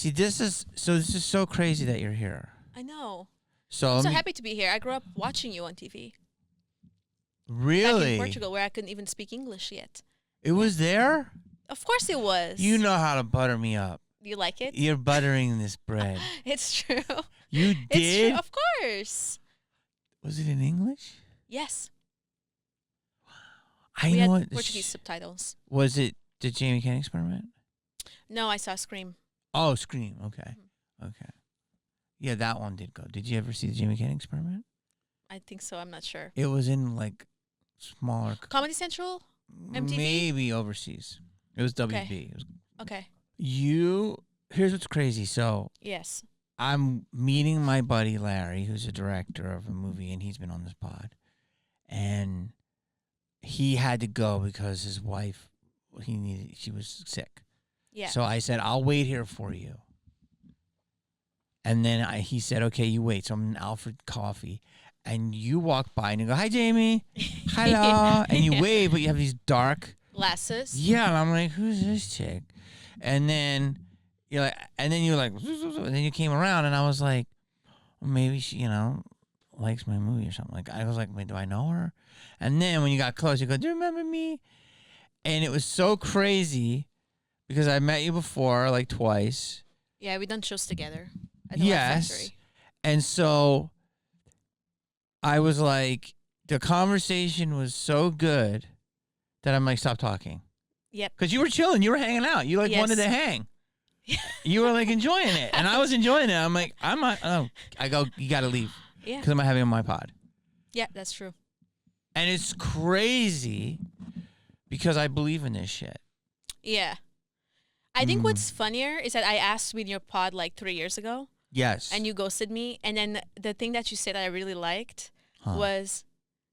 See, this is so crazy that you're here. I know. So I'm so happy to be here. I grew up watching you on TV. Really? Back in Portugal, where I couldn't even speak English yet. It was there? Of course it was. You know how to butter me up. You like it? You're buttering this bread. It's true. You did? It's true. Of course. Was it in English? Yes. We had Portuguese subtitles. Was it the Jamie Kennedy Experiment? No, I saw Scream. Oh, Scream. Okay. Mm-hmm. Okay. Yeah, that one did go. Did you ever see the Jamie Kennedy Experiment? I think so. I'm not sure. It was in like smaller. Comedy Central? MTV? Maybe overseas. It was WB. Okay. It was, Okay. here's what's crazy. So Yes. I'm meeting my buddy Larry, who's a director of a movie, and he's been on this pod. And he had to go because his wife, she was sick. Yeah. So I said, I'll wait here for you. And then he said, okay, you wait. So I'm in Alfred Coffee. And you walk by and you go, hi, Jamie. Hello. And you wave, but you have these dark glasses. Yeah. And I'm like, who's this chick? And then you're like, and then you came around and I was like, well, maybe she, likes my movie or something. Like, I was like, wait, do I know her? And then when you got close, you go, do you remember me? And it was so crazy because I met you before, like twice. Yeah, we done shows together at the Laugh Yes. Factory. And so I was like, the conversation was so good that I'm like, stop talking. Yep. Because you were chilling. You were hanging out. You Yes. wanted to hang. You were like enjoying it. And I was enjoying it. I'm like, I go, you got to leave. Yeah. Because I'm having on my pod. Yeah, that's true. And it's crazy because I believe in this shit. Yeah. I think what's funnier is that I asked you in your pod like 3 years ago. Yes. And you ghosted me. And then the thing that you said that I really liked was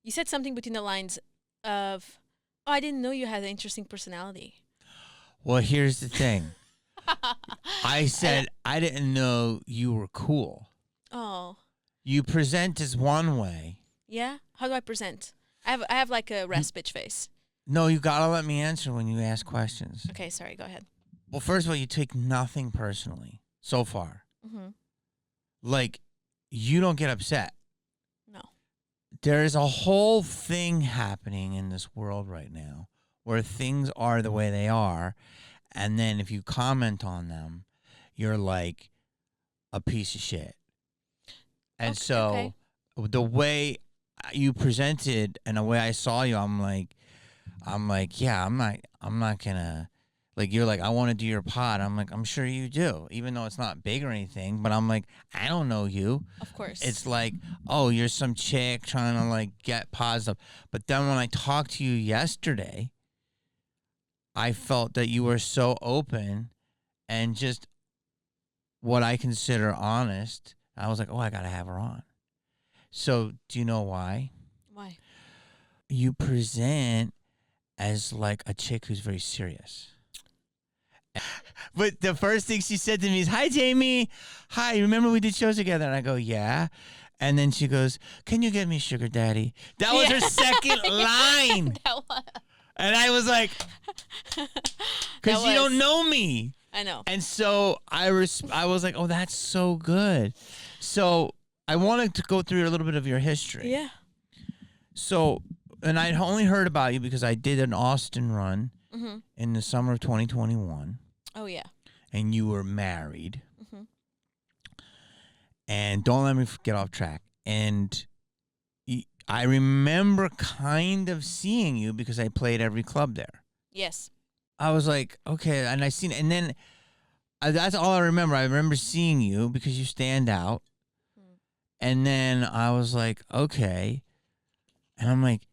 you said something between the lines of, oh, I didn't know you had an interesting personality. Well, here's the thing. I said, I didn't know you were cool. Oh. You present as one way. Yeah? How do I present? I have like a rest bitch face. No, you got to let me answer when you ask questions. Okay, sorry. Go ahead. Well, first of all, you take nothing personally so far. Mm-hmm. Like, you don't get upset. No. There is a whole thing happening in this world right now where things are the way they are. And then if you comment on them, you're like a piece of shit. And so the way you presented and the way I saw you, I'm like, yeah, I'm not gonna, like, you're like, I want to do your pod. I'm like, I'm sure you do, even though it's not big or anything. But I'm like, I don't know you. Of course. It's like, oh, you're some chick trying to like get positive. But then when I talked to you yesterday, I felt that you were so open and just what I consider honest. I was like, oh, I got to have her on. So do you know why? Why? You present as like a chick who's very serious. But the first thing she said to me is, hi, Jamie. Hi, remember we did shows together? And I go, yeah. And then she goes, can you get me sugar daddy? That was her second line. And I was like, because you don't know me. I know. And so I was like, oh, that's so good. So I wanted to go through a little bit of your history. Yeah. So, and I'd only heard about you because I did an Austin run in the summer of 2021. Oh, yeah. And you were married. Mm-hmm. And don't let me get off track. And I remember kind of seeing you because I played every club there. Yes. I was like, okay, and and then that's all I remember. I remember seeing you because you stand out. And then I was like, okay. And I'm like,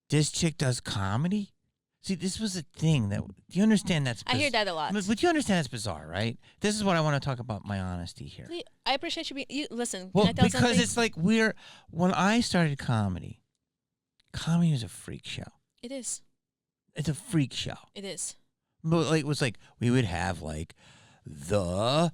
this chick does comedy? See, this was a thing that, do you understand that's I hear that a lot. But you understand that's bizarre, right? This is what I want to talk about, my honesty here. I appreciate you listen, Well, can I tell because something? it's like when I started comedy is a freak show. It is. It's a freak show. It is. But like, it was like, we would have like the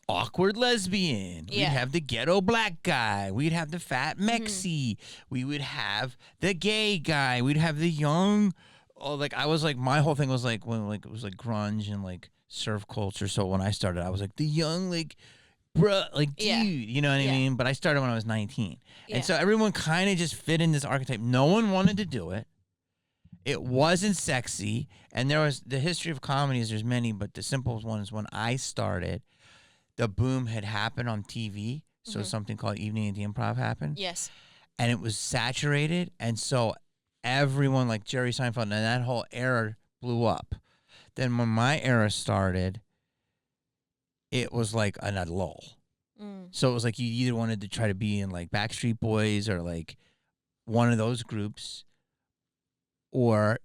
awkward lesbian. Yeah. We'd have the ghetto black guy. We'd have the fat Mexi. We would have the gay guy. We'd have the young. Oh, like I was like, my whole thing was like when like it was like grunge and like surf culture. So when I started, I was like the young, like, bruh, like, dude, Yeah. you know what I mean? But I started when I was 19. Yeah. And so everyone kind of just fit in this archetype. No one wanted to do it. It wasn't sexy. And there was the history of comedies, there's many, but the simplest one is when I started, the boom had happened on TV. So something called Evening at the Improv happened. Yes. And it was saturated. And so everyone, like Jerry Seinfeld, and that whole era blew up. Then when my era started, it was like a lull. So it was like you either wanted to try to be in like Backstreet Boys or like one of those groups, or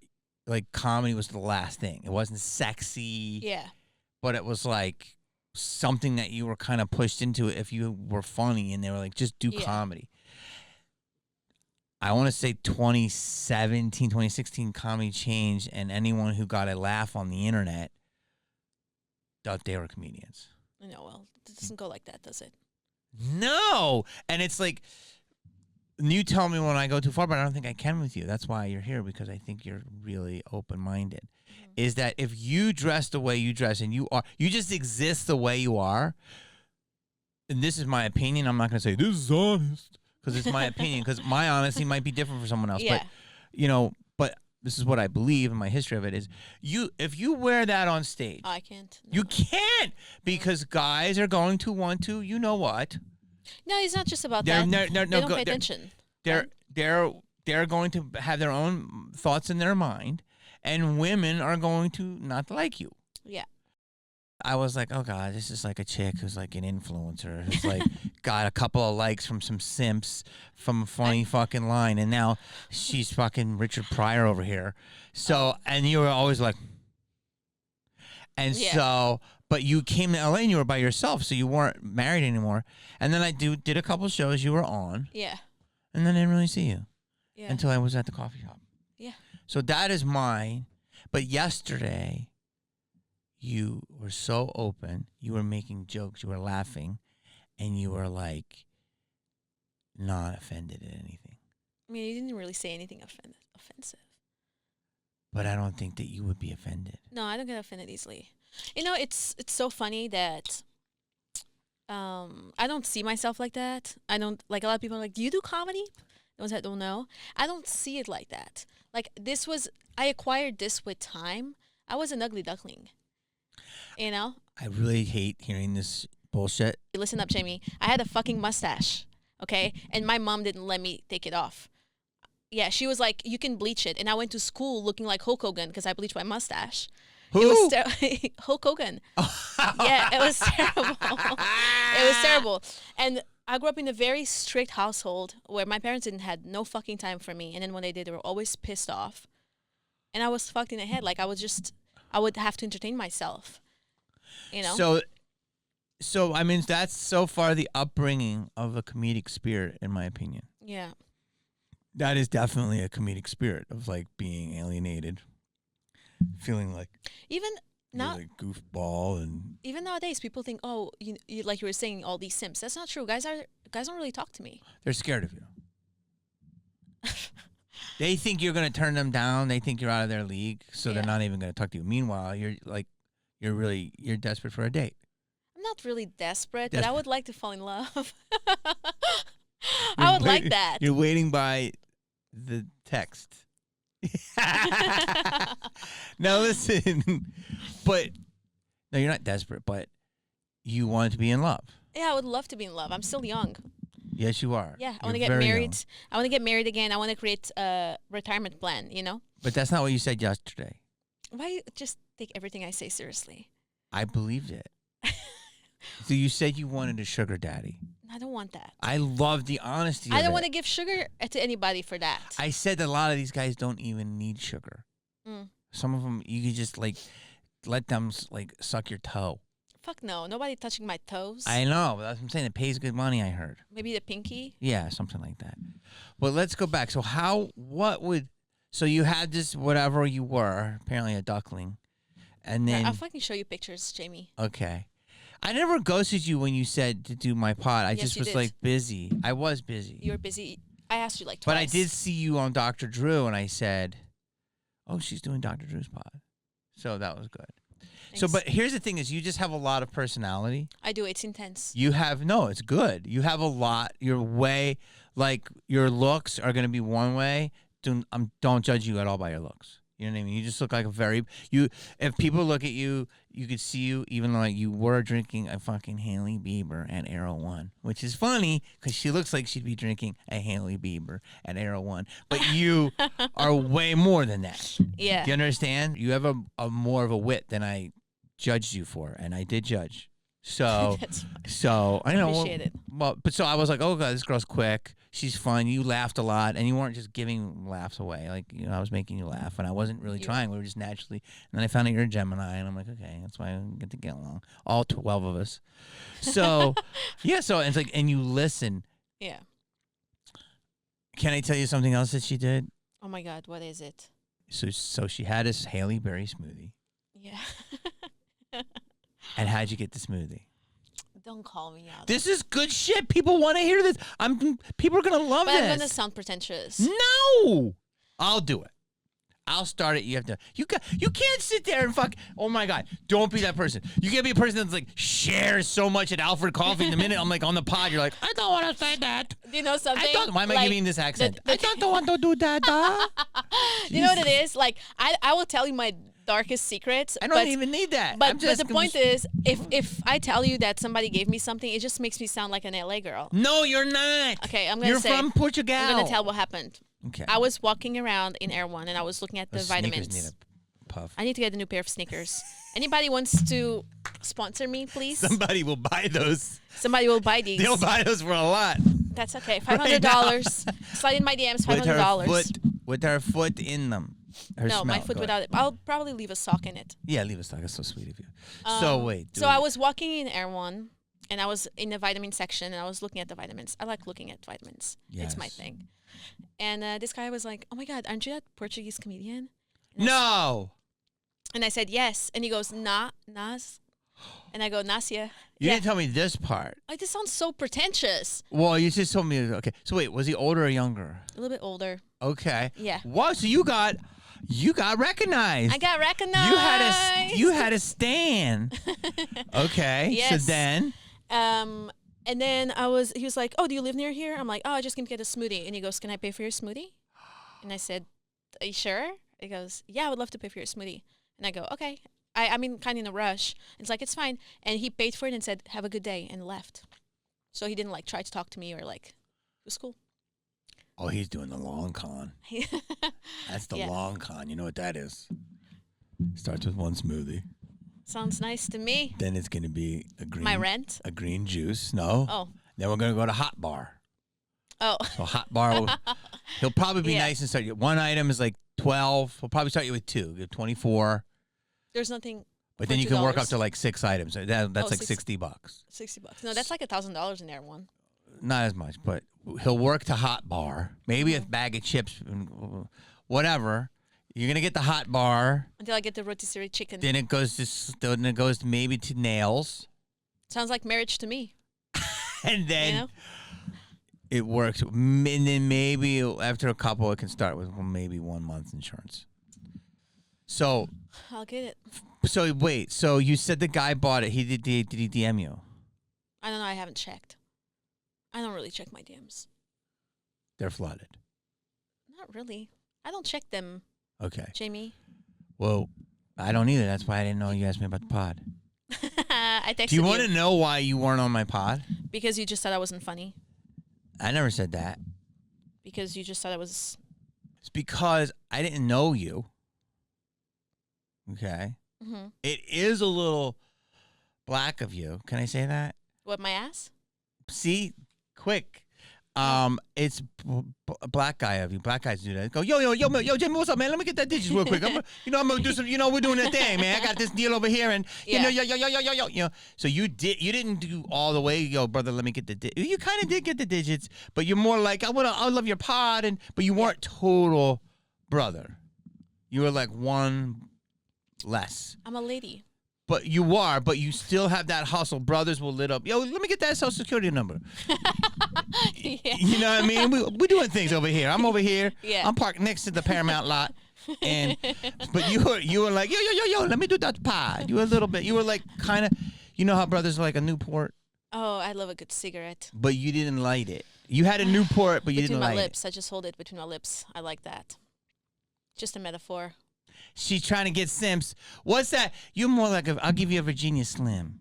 like comedy was the last thing. It wasn't sexy. Yeah. But it was like something that you were kind of pushed into if you were funny, and they were like, just do comedy. I want to say 2017, 2016 comedy changed, and anyone who got a laugh on the internet thought they were comedians. No, well, it doesn't go like that, does it? No. And it's like, you tell me when I go too far, but I don't think I can with you. That's why you're here, because I think you're really open-minded. Is that if you dress the way you dress and you just exist the way you are, and this is my opinion, I'm not going to say this is honest, because it's my opinion, because my honesty might be different for someone else. Yeah. But, but this is what I believe, and my history of it is, if you wear that on stage. I can't. No. You can't, because guys are going to want to, you know what? No, it's not just about that. They don't pay attention. They're going to have their own thoughts in their mind, and women are going to not like you. Yeah. I was like, oh God, this is like a chick who's like an influencer who's like got a couple of likes from some simps from a funny fucking line, and now she's fucking Richard Pryor over here. So, and you were always like, and so, but you came to LA and you were by yourself, so you weren't married anymore. And then I did a couple shows you were on. Yeah. And then I didn't really see you. Yeah. Until I was at the coffee shop. Yeah. So that is mine. But yesterday, you were so open. You were making jokes. You were laughing. And you were like not offended at anything. I mean, you didn't really say anything offensive. But I don't think that you would be offended. No, I don't get offended easily. It's so funny that I don't see myself like that. I don't, like, a lot of people are like, do you do comedy? Those that don't know. I don't see it like that. Like, I acquired this with time. I was an ugly duckling. You know? I really hate hearing this bullshit. Listen up, Jamie. I had a fucking mustache, okay? And my mom didn't let me take it off. Yeah, she was like, you can bleach it. And I went to school looking like Hulk Hogan because I bleached my mustache. Who? It was Hulk Hogan. Yeah, it was terrible. It was terrible. And I grew up in a very strict household where my parents had no fucking time for me. And then when they did, they were always pissed off. And I was fucked in the head. Like, I would have to entertain myself. You know? So I mean, that's so far the upbringing of a comedic spirit, in my opinion. Yeah. That is definitely a comedic spirit of, like, being alienated, feeling like even not like goofball, and even nowadays people think, oh, you like you were saying, all these simps. That's not true. Guys don't really talk to me. They're scared of you. They think you're going to turn them down. They think you're out of their league, so they're not even going to talk to you. Meanwhile, you're desperate for a date. I'm not really desperate, but I would like to fall in love. I would like that. You're waiting by the text. Now listen, but no, you're not desperate, but you want to be in love. Yeah, I would love to be in love. I'm still young. Yes, you are. Yeah, I want to get married. Young. I want to get married again. I want to create a retirement plan, you know? But that's not what you said yesterday. Why you just take everything I say seriously? I believed it. So you said you wanted a sugar daddy. I don't want that. I love the honesty. I don't want to give sugar to anybody for that. I said that a lot of these guys don't even need sugar. Some of them, you can just, like, let them, like, suck your toe. Fuck no. Nobody touching my toes. I know. But that's what I'm saying. It pays good money, I heard. Maybe the pinky? Yeah, something like that. But let's go back. So so you had this whatever you were, apparently a duckling. And then I'll fucking show you pictures, Jamie. Okay. I never ghosted you when you said to do my pod. I just was like busy. I was busy. You were busy. I asked you like twice. But I did see you on Dr. Drew, and I said, oh, she's doing Dr. Drew's pod. So that was good. So, Thanks. but here's the thing: is you just have a lot of personality. I do. It's intense. You have no. It's good. You have a lot. Your way, like your looks, are going to be one way. Don't judge you at all by your looks. You know what I mean? You just look like a very you. If people look at you, you could see you even like you were drinking a fucking Hailey Bieber at Arrow One, which is funny because she looks like she'd be drinking a Hailey Bieber at Arrow One. But you are way more than that. Yeah. Do you understand? You have a more of a wit than I judged you for, and I did judge. So, That's fine. so I know. Appreciate it. Well, but so I was like, oh god, this girl's quick. She's fun. You laughed a lot, and you weren't just giving laughs away. Like I was making you laugh, and I wasn't really trying. We were just naturally. And then I found out you're a Gemini, and I'm like, okay, that's why we get to get along. All 12 of us. So, yeah. So it's like, and you listen. Yeah. Can I tell you something else that she did? Oh my God, what is it? So she had this Hailey Berry smoothie. Yeah. And how'd you get the smoothie? Don't call me out. This is good shit. People want to hear this. People are gonna love but this. I'm gonna sound pretentious. No, I'll do it. I'll start it. You have to. You can't sit there and fuck. Oh my god! Don't be that person. You can't be a person that's like shares so much at Alfred Coffee. The minute I'm like on the pod, you're like, I don't want to say that. You know something? Why am I giving this accent? I don't want to do that. You know what it is? Like I will tell you my darkest secrets. I don't even need that. But the point is, if I tell you that somebody gave me something, it just makes me sound like an LA girl. No, you're not. Okay, I'm gonna say. You're from Portugal. I'm gonna tell what happened. Okay. I was walking around in Air One and I was looking at the Those vitamins. sneakers need a puff. I need to get a new pair of sneakers. Anybody wants to sponsor me, please? Somebody will buy those. Somebody will buy these. They'll buy those for a lot. That's okay. $500. Slide in my DMs. $500. With her foot in them. Her No, my smell. foot Go without it. I'll probably leave a sock in it. Yeah, leave a stock. That's so sweet of you. So wait. So I was walking in Air One, and I was in the vitamin section, and I was looking at the vitamins. I like looking at vitamins. It's my Yes. thing. And this guy was like, "Oh my God, aren't you that Portuguese comedian?" No. And I said, "Yes." And he goes, Nas. And I go, Nacya. You didn't tell me this part. Like, this sounds so pretentious. Well, you just told me. Okay. So wait, was he older or younger? A little bit older. Okay. Yeah. What? So you got recognized. I got recognized. You had a stand. Okay. Yes. So then. And then he was like, "Oh, do you live near here?" I'm like, "Oh, I just came to get a smoothie." And he goes, "Can I pay for your smoothie?" And I said, "Are you sure?" He goes, "Yeah, I would love to pay for your smoothie." And I go, "Okay." I'm in kind of in a rush. And it's like, "It's fine." And he paid for it and said, "Have a good day," and left. So he didn't like try to talk to me or like, it was cool. Oh, he's doing the long con. That's the long con. You know what that is? Starts with one smoothie. Sounds nice to me. Then it's going to be a green. My rent? A green juice. No. Oh. Then we're going to go to Hot Bar. Oh. So Hot Bar, he'll probably be Yeah. nice and start you. One item is like 12. He'll probably start you with 2. Give 24. There's nothing. But for then you can work up $2. to like 6 items. That's like 60. $60. $60. No, that's like $1,000 in there one. Not as much, but he'll work to Hot Bar. Maybe a bag of chips, whatever. You're gonna get the Hot Bar. Until I get the rotisserie chicken. Then it goes to maybe to nails, Sounds like marriage to me. and then You know? it works. And then maybe after a couple, it can start with maybe 1 month's insurance. So I'll get it. wait. So you said the guy bought it. Did he DM you? I don't know. I haven't checked. I don't really check my DMs. They're flooded. Not really. I don't check them, Okay. Jamie. Well, I don't either. That's why I didn't know you asked me about the pod. I texted Do you want to know why you weren't on my pod? because you just said I wasn't funny. I never said that. Because you just said I was. It's because I didn't know you. Okay. Mm-hmm. It is a little black of you. Can I say that? What, my ass? See? Quick. It's black guy of you. Black guys do that. Go, yo, Jimmy, what's up, man? Let me get that digits real quick. I'm gonna do some. We're doing that thing, man. I got this deal over here, and yo. So you didn't do all the way, yo, brother. Let me get the. You kind of did get the digits, but you're more like I love your pod, but you weren't total brother. You were like one less. I'm a lady. But you still have that hustle. Brothers will lit up. Yo, let me get that social security number. Yeah. You know what I mean? We're doing things over here. I'm over here. Yeah. I'm parked next to the Paramount lot. And but you were like, yo, let me do that pod. You were a little bit. You were like kind of, you know how brothers like a Newport, Oh, I love a good cigarette. but you didn't light it. You had a Newport, but you Between didn't my light lips. I just hold it between my lips. I like that. Just a metaphor. it. She's trying to get simps. What's that? You're more like I'll give you a Virginia Slim.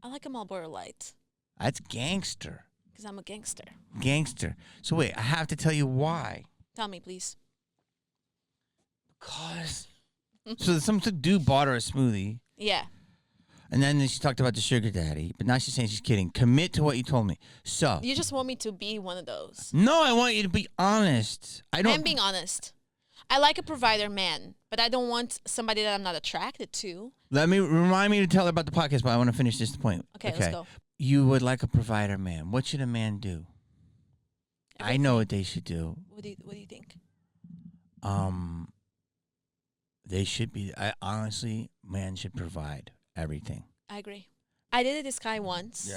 I like a Marlboro Light That's gangster. because I'm a gangster. Gangster. So wait, I have to tell you why. Tell me, please. Cause so some dude bought her a smoothie, Yeah. and then she talked about the sugar daddy, but now she's saying she's kidding. Commit to what you told me. So You just want me to be one of those. no, I want you to be honest. I don't. I'm being honest. I like a provider man, but I don't want somebody that I'm not attracted to. Remind me to tell her about the podcast, but I want to finish this point. Okay, let's go. You would like a provider man. What should a man do? I know what they should do. What do you think? They should be. Honestly, man should provide everything. I agree. I dated this guy once.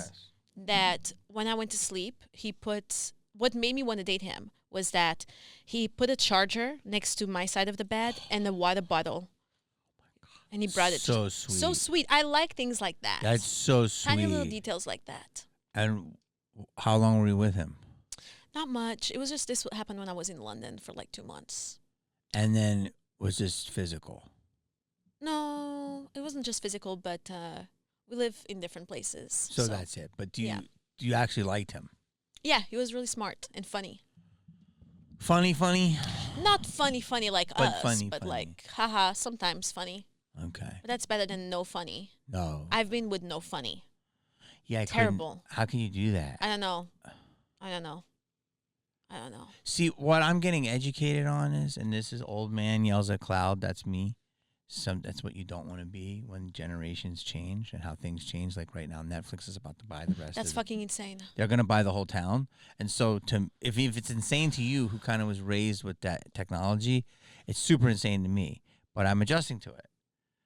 That when I went to sleep, he put what made me want to date him was that he put a charger next to my side of the bed and a water bottle. And he brought it. So sweet. So sweet. I like things like that. That's so sweet. Tiny little details like that. And how long were you with him? Not much. It was just this happened when I was in London for like 2 months. And then was this physical? No, it wasn't just physical, but we live in different places. So that's it. But do yeah. you actually liked him? Yeah, he was really smart and funny. Funny? Not funny like But us, funny, but funny. like, haha, sometimes funny. Okay. But that's better than no funny. No. I've been with no funny. Yeah. Terrible. How can you do that? I don't know. See, what I'm getting educated on is, and this is old man yells at cloud, that's me. That's what you don't want to be when generations change and how things change. Like right now, Netflix is about to buy the rest. That's fucking insane. They're going to buy the whole town. And so if it's insane to you who kind of was raised with that technology, it's super insane to me. But I'm adjusting to it.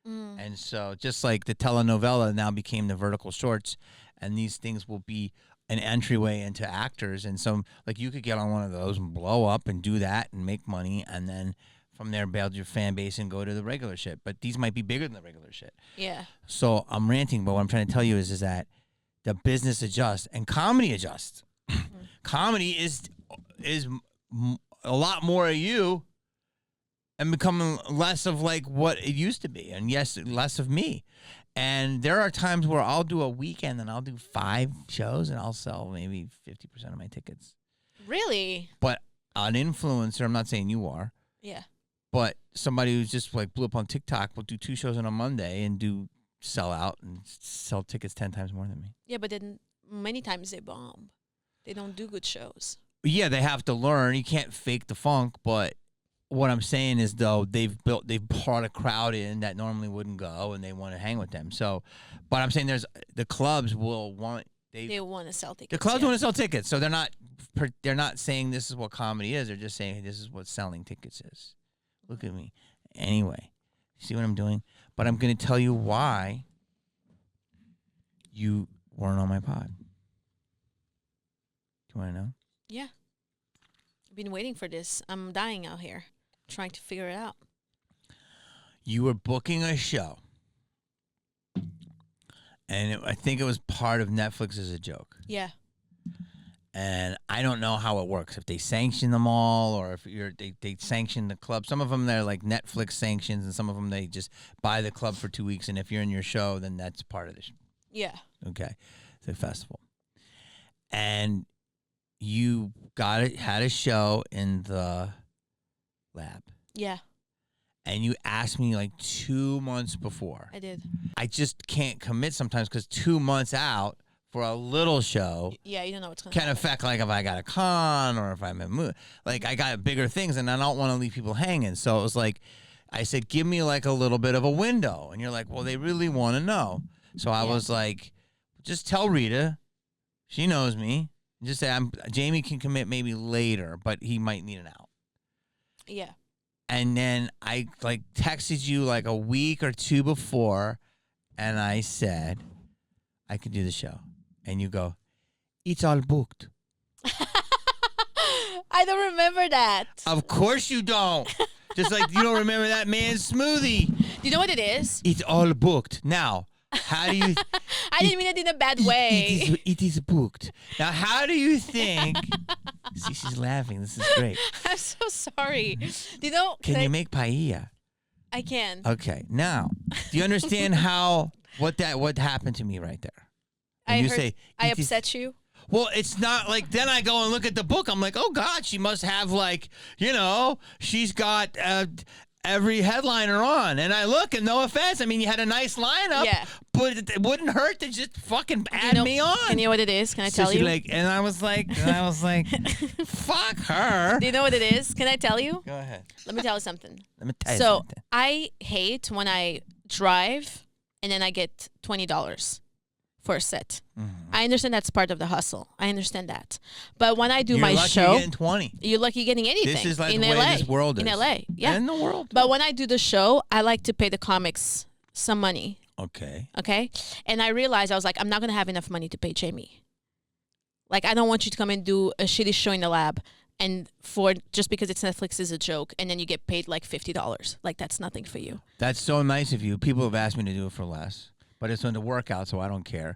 And so just like the telenovela now became the vertical shorts, and these things will be an entryway into actors. And so like you could get on one of those and blow up and do that and make money, and then from there build your fan base and go to the regular shit. But these might be bigger than the regular shit. Yeah. So I'm ranting, but what I'm trying to tell you is that the business adjusts and comedy adjusts. Comedy is a lot more of you and becoming less of like what it used to be. And yes, less of me. And there are times where I'll do a weekend and I'll do 5 shows and I'll sell maybe 50% of my tickets. Really? But an influencer, I'm not saying you are. Yeah. But somebody who's just like blew up on TikTok will do 2 shows on a Monday and sell out and sell tickets 10 times more than me. Yeah, but then many times they bomb. They don't do good shows. Yeah, they have to learn. You can't fake the funk, but what I'm saying is though they've brought a crowd in that normally wouldn't go, and they want to hang with them. So, but I'm saying the clubs will want they want to sell tickets. The clubs want to sell tickets, so they're not saying this is what comedy is. They're just saying this is what selling tickets is. Look at me. Anyway, see what I'm doing? But I'm going to tell you why you weren't on my pod. Do you want to know? Yeah. I've been waiting for this. I'm dying out here trying to figure it out. You were booking a show, and I think it was part of Netflix as a joke. Yeah. And I don't know how it works, if they sanction them all or if they sanction the club. Some of them, they're like Netflix sanctions, and some of them, they just buy the club for 2 weeks. And if you're in your show, then that's part of the show. Yeah. Okay. It's a festival. And you had a show in the lab. Yeah. And you asked me like 2 months before. I did. I just can't commit sometimes because 2 months out for a little show, yeah, you don't know what's going to can affect like if I got a con or if I'm in mood. Like I got bigger things and I don't want to leave people hanging. So it was like, I said, give me like a little bit of a window. And you're like, well, they really want to know. So I was like, just tell Rita. She knows me. Just say Jamie can commit maybe later, but he might need an out. Yeah. And then I like texted you like a week or 2 before, and I said I could do the show. And you go, it's all booked. I don't remember that. Of course you don't. Just like you don't remember that man's smoothie. Do you know what it is? It's all booked. Now, how do you... I didn't mean it in a bad way. It is booked. Now, how do you think... See, she's laughing. This is great. I'm so sorry. Do you know... Can you make paella? I can. Okay. Now, do you understand what happened to me right there? I you heard, say... I upset you? Well, it's not like then I go and look at the book. I'm like, oh, God, she must have like, she's got every headliner on. And I look, and no offense, I mean, you had a nice lineup, but it wouldn't hurt to just fucking add me on. And you know what it is? Can I tell you? And I was like, fuck her. Do you know what it is? Can I tell you? Go ahead. Let me tell you something. Let me tell you something. I hate when I drive and then I get $20 for a set. Mm-hmm. I understand that's part of the hustle. I understand that. But when I do my show, you're getting 20. You're lucky getting anything. This is like in the LA. way this world is. In LA, yeah. In the world. But when I do the show, I like to pay the comics some money. Okay. Okay? And I realized, I was like, I'm not going to have enough money to pay Jamie. Like, I don't want you to come and do a shitty show in the lab and just because it's Netflix is a joke and then you get paid like $50. Like, that's nothing for you. That's so nice of you. People have asked me to do it for less. But it's on the workout, so I don't care.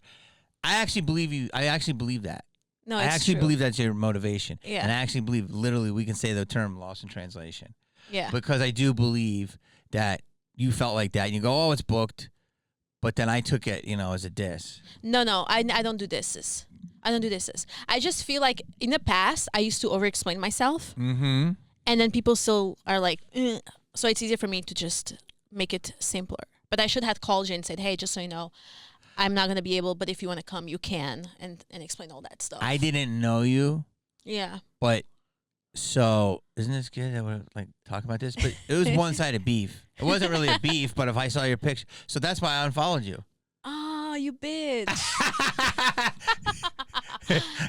I actually believe you. I actually believe that. No, I it's actually true. believe that's your motivation. Yeah. And I actually believe, literally, we can say the term lost in translation. Yeah. Because I do believe that you felt like that. And you go, oh, it's booked. But then I took it, as a diss. No, I don't do disses. I don't do disses. I just feel like in the past, I used to over-explain myself. Mm-hmm. And then people still are like, eh. So it's easier for me to just make it simpler. But I should have called you and said, hey, just so you know, I'm not going to be able, but if you want to come, you can, and explain all that stuff. I didn't know you. Yeah. But, so, isn't this good that we're, talking about this? But it was one-sided beef. It wasn't really a beef, but if I saw your picture. So that's why I unfollowed you. Oh, you bitch.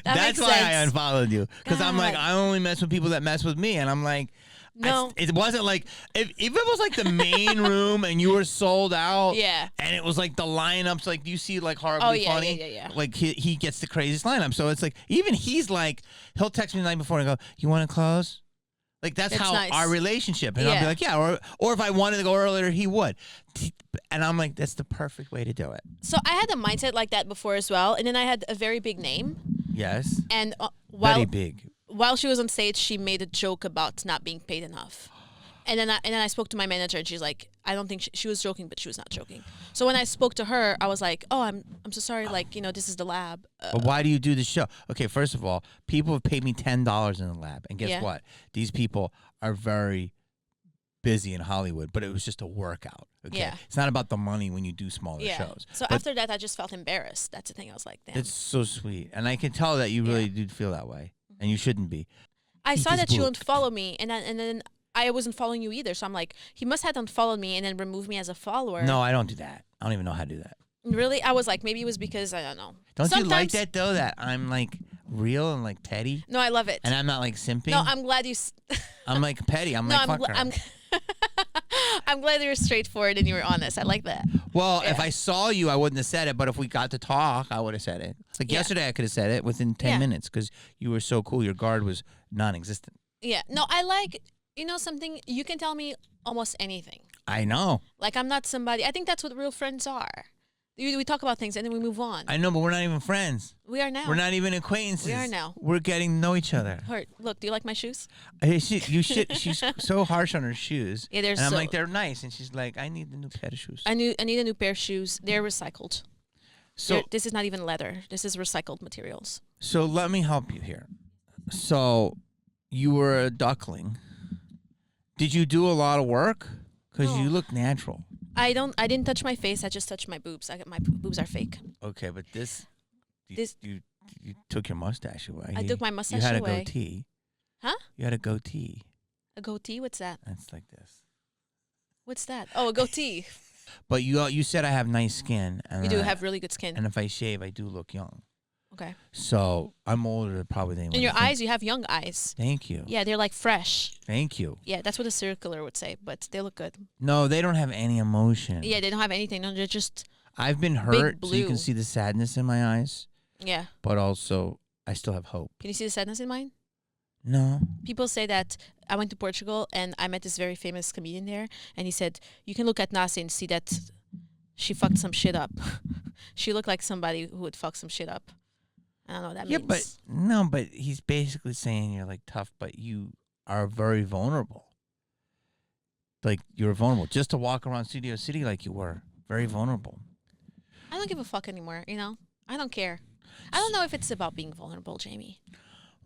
That's why I unfollowed you. Because I'm like, I only mess with people that mess with me. And I'm like, no, it wasn't like if it was like the main room and you were sold out, and it was like the lineups, like you see like horribly funny, like he gets the craziest lineup. So it's like even he's like he'll text me the night before and go, "You want to close?" Like that's how nice. our relationship, and I'll be like, "Yeah," or if I wanted to go earlier, he would, and I'm like, that's the perfect way to do it. So I had a mindset like that before as well, and then I had a very big name. Yes, and very big. While she was on stage, she made a joke about not being paid enough. And then I spoke to my manager, and she's like, I don't think she was joking, but she was not joking. So when I spoke to her, I was like, oh, I'm so sorry. Like, this is the lab. But why do you do the show? Okay, first of all, people have paid me $10 in the lab. And guess what? These people are very busy in Hollywood, but it was just a workout. Okay? Yeah. It's not about the money when you do smaller shows. So after that, I just felt embarrassed. That's the thing. I was like, damn. It's so sweet. And I can tell that you really do feel that way. And you shouldn't be. I saw that you unfollowed me, and then I wasn't following you either. So I'm like, he must have unfollowed me and then removed me as a follower. No, I don't do that. I don't even know how to do that. Really? I was like, maybe it was because, I don't know. Don't you like that, though, that I'm, like, real and, like, petty? No, I love it. And I'm not, like, simping? No, I'm glad you... I'm, like, petty. I'm like, fuck her. I'm glad you were straightforward and you were honest. I like that. Well, if I saw you, I wouldn't have said it. But if we got to talk, I would have said it. Like yesterday, I could have said it within 10 minutes because you were so cool. Your guard was non-existent. Yeah. No, I like, something, you can tell me almost anything. I know. Like, I'm not somebody, I think that's what real friends are. We talk about things and then we move on. I know, but we're not even friends. We are now. We're not even acquaintances. We are now. We're getting to know each other. Look, do you like my shoes? She's so harsh on her shoes. Yeah, and I'm like, they're nice. And she's like, I need a new pair of shoes. I need a new pair of shoes. They're recycled. So this is not even leather. This is recycled materials. So let me help you here. So you were a duckling. Did you do a lot of work? Because you look natural. I didn't touch my face. I just touched my boobs. My boobs are fake. Okay, but you took your mustache away. I took my mustache away. You had a goatee. Huh? You had a goatee. A goatee? What's that? That's like this. What's that? Oh, a goatee. But you said I have nice skin. And you do have really good skin. And if I shave, I do look young. Okay. So I'm older probably than in your eyes, you have young eyes. Thank you. Yeah, they're like fresh. Thank you. Yeah, that's what a serial killer would say, but they look good. No, they don't have any emotion. Yeah, they don't have anything. No, they're just I've been hurt, so you can see the sadness in my eyes. Yeah. But also, I still have hope. Can you see the sadness in mine? No. People say that I went to Portugal and I met this very famous comedian there, and he said, you can look at Nacya and see that she fucked some shit up. She looked like somebody who would fuck some shit up. I don't know what that means. But he's basically saying you're like tough, but you are very vulnerable. Like you're vulnerable. Just to walk around Studio City like you were. Very vulnerable. I don't give a fuck anymore, you know? I don't care. I don't know if it's about being vulnerable, Jamie.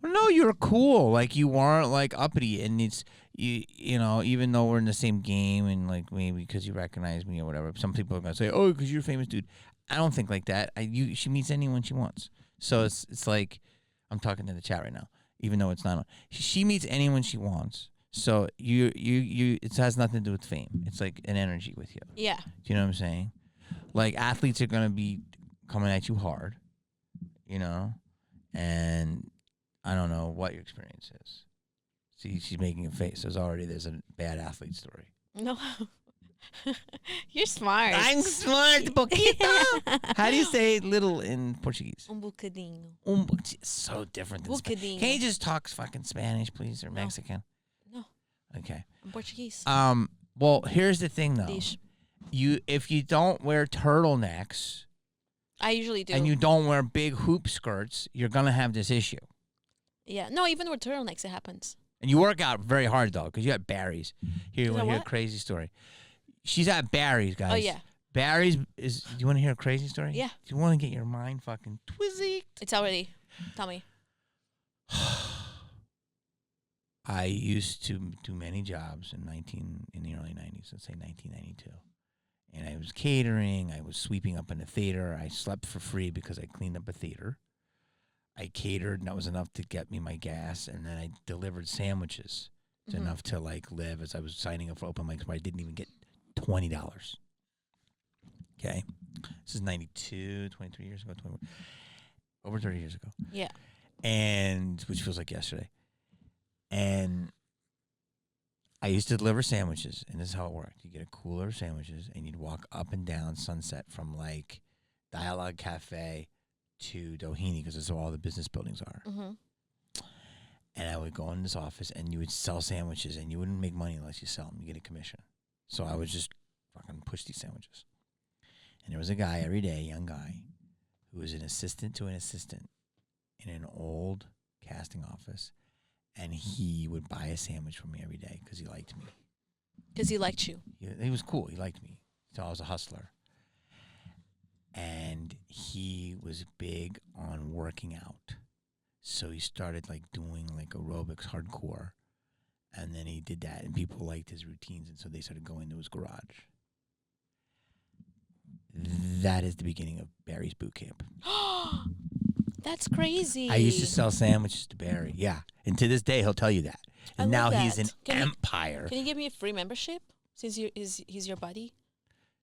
Well, no, you're cool. Like you weren't like uppity, and it's you know, even though we're in the same game, and like maybe because you recognize me or whatever, some people are gonna say, "Oh, because you're a famous dude." I don't think like that. She meets anyone she wants, so it's like I'm talking to the chat right now, even though it's not on. She meets anyone she wants, so you it has nothing to do with fame. It's like an energy with you. Yeah. Do you know what I'm saying? Like athletes are gonna be coming at you hard, you know, and I don't know what your experience is. See, she's making a face. There's a bad athlete story. No. You're smart. I'm smart, poquito. How do you say little in Portuguese? Bocadinho. So different than Spanish. Bocadinho. Can you just talk fucking Spanish, please, or Mexican? No. Okay. I'm Portuguese. Well, here's the thing, though. Dish. If you don't wear turtlenecks, I usually do. and you don't wear big hoop skirts, you're gonna have this issue. Yeah. No, even with turtlenecks, it happens. And you work out very hard, though, because you got Barry's. Here, you want to hear a what? crazy story? She's at Barry's, guys. Oh, yeah. Barry's is... Do you want to hear a crazy story? Yeah. Do you want to get your mind fucking twizzled? It's already. Tell me. I used to do many jobs in the early 90s, let's say 1992. And I was catering. I was sweeping up in a theater. I slept for free because I cleaned up a theater. I catered, and that was enough to get me my gas. And then I delivered sandwiches. It's enough to, like, live as I was signing up for open mics where I didn't even get $20. Okay? This is 92, 23 years ago, over 30 years ago. Yeah. And, which feels like yesterday. And I used to deliver sandwiches, and this is how it worked. You get a cooler of sandwiches, and you'd walk up and down Sunset from, like, Dialogue Cafe to Doheny, because that's where all the business buildings are. Mm-hmm. And I would go in this office, and you would sell sandwiches, and you wouldn't make money unless you sell them. You get a commission. So I would just fucking push these sandwiches. And there was a guy every day, a young guy, who was an assistant to an assistant in an old casting office, and he would buy a sandwich from me every day because he liked me. Because he liked you. He was cool. He liked me. So I was a hustler. And he was big on working out. So he started like doing like aerobics hardcore. And then he did that and people liked his routines. And so they started going to his garage. That is the beginning of Barry's boot camp. That's crazy. I used to sell sandwiches to Barry. Yeah. And to this day, he'll tell you that. And now he's an empire. Can you give me a free membership since he's your buddy?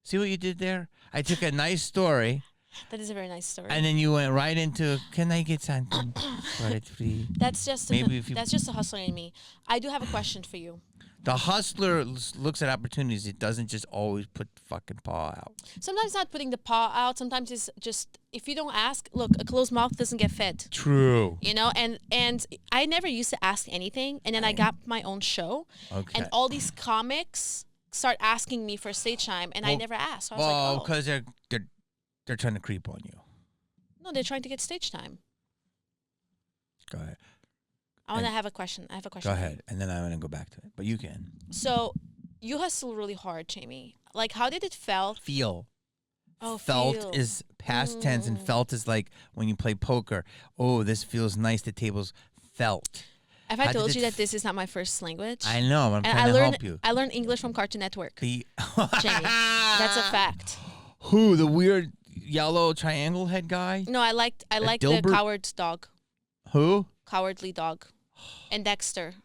See what you did there? I took a nice story. That is a very nice story. And then you went right into, can I get something for it free? That's just that's just a hustler in me. I do have a question for you. The hustler looks at opportunities. It doesn't just always put the fucking paw out. Sometimes not putting the paw out. Sometimes it's just, if you don't ask, look, a closed mouth doesn't get fed. True. You know, and I never used to ask anything. And then I got my own show. Okay. And all these comics start asking me for stage time. And I never asked. So I was like, oh. Because they're trying to creep on you. No, they're trying to get stage time. Go ahead. I want to have a question. I have a question. Go ahead. And then I'm going to go back to it. But you can. So you hustle really hard, Jamie. Like, how did it feel? Oh, felt feel. is past tense, and felt is like when you play poker. Oh, this feels nice. The table's felt. Have I told you that this is not my first language? I know. But I'm trying to help you. I learned English from Cartoon Network. Jamie, that's a fact. Who? The weird yellow triangle head guy? No, I liked the coward's dog. Who? Cowardly Dog. And Dexter.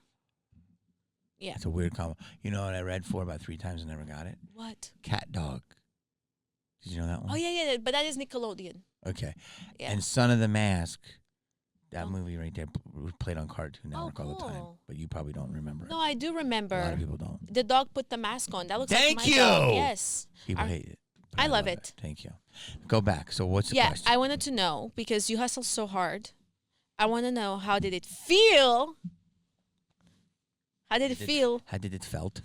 Yeah. It's a weird combo. You know what I read for about 3 times and never got it? What? Cat Dog. Did you know that one? Oh, yeah. But that is Nickelodeon. Okay. Yeah. And Son of the Mask. That movie right there played on Cartoon Network all the time. But you probably don't remember it. No, I do remember. A lot of people don't. The dog put the mask on. That looks like my Thank you. dog. Yes. People hate it. I love it. Thank you. Go back. So what's the question? Yeah, I wanted to know, because you hustle so hard. I want to know, how did it feel? How did it feel? How did it felt?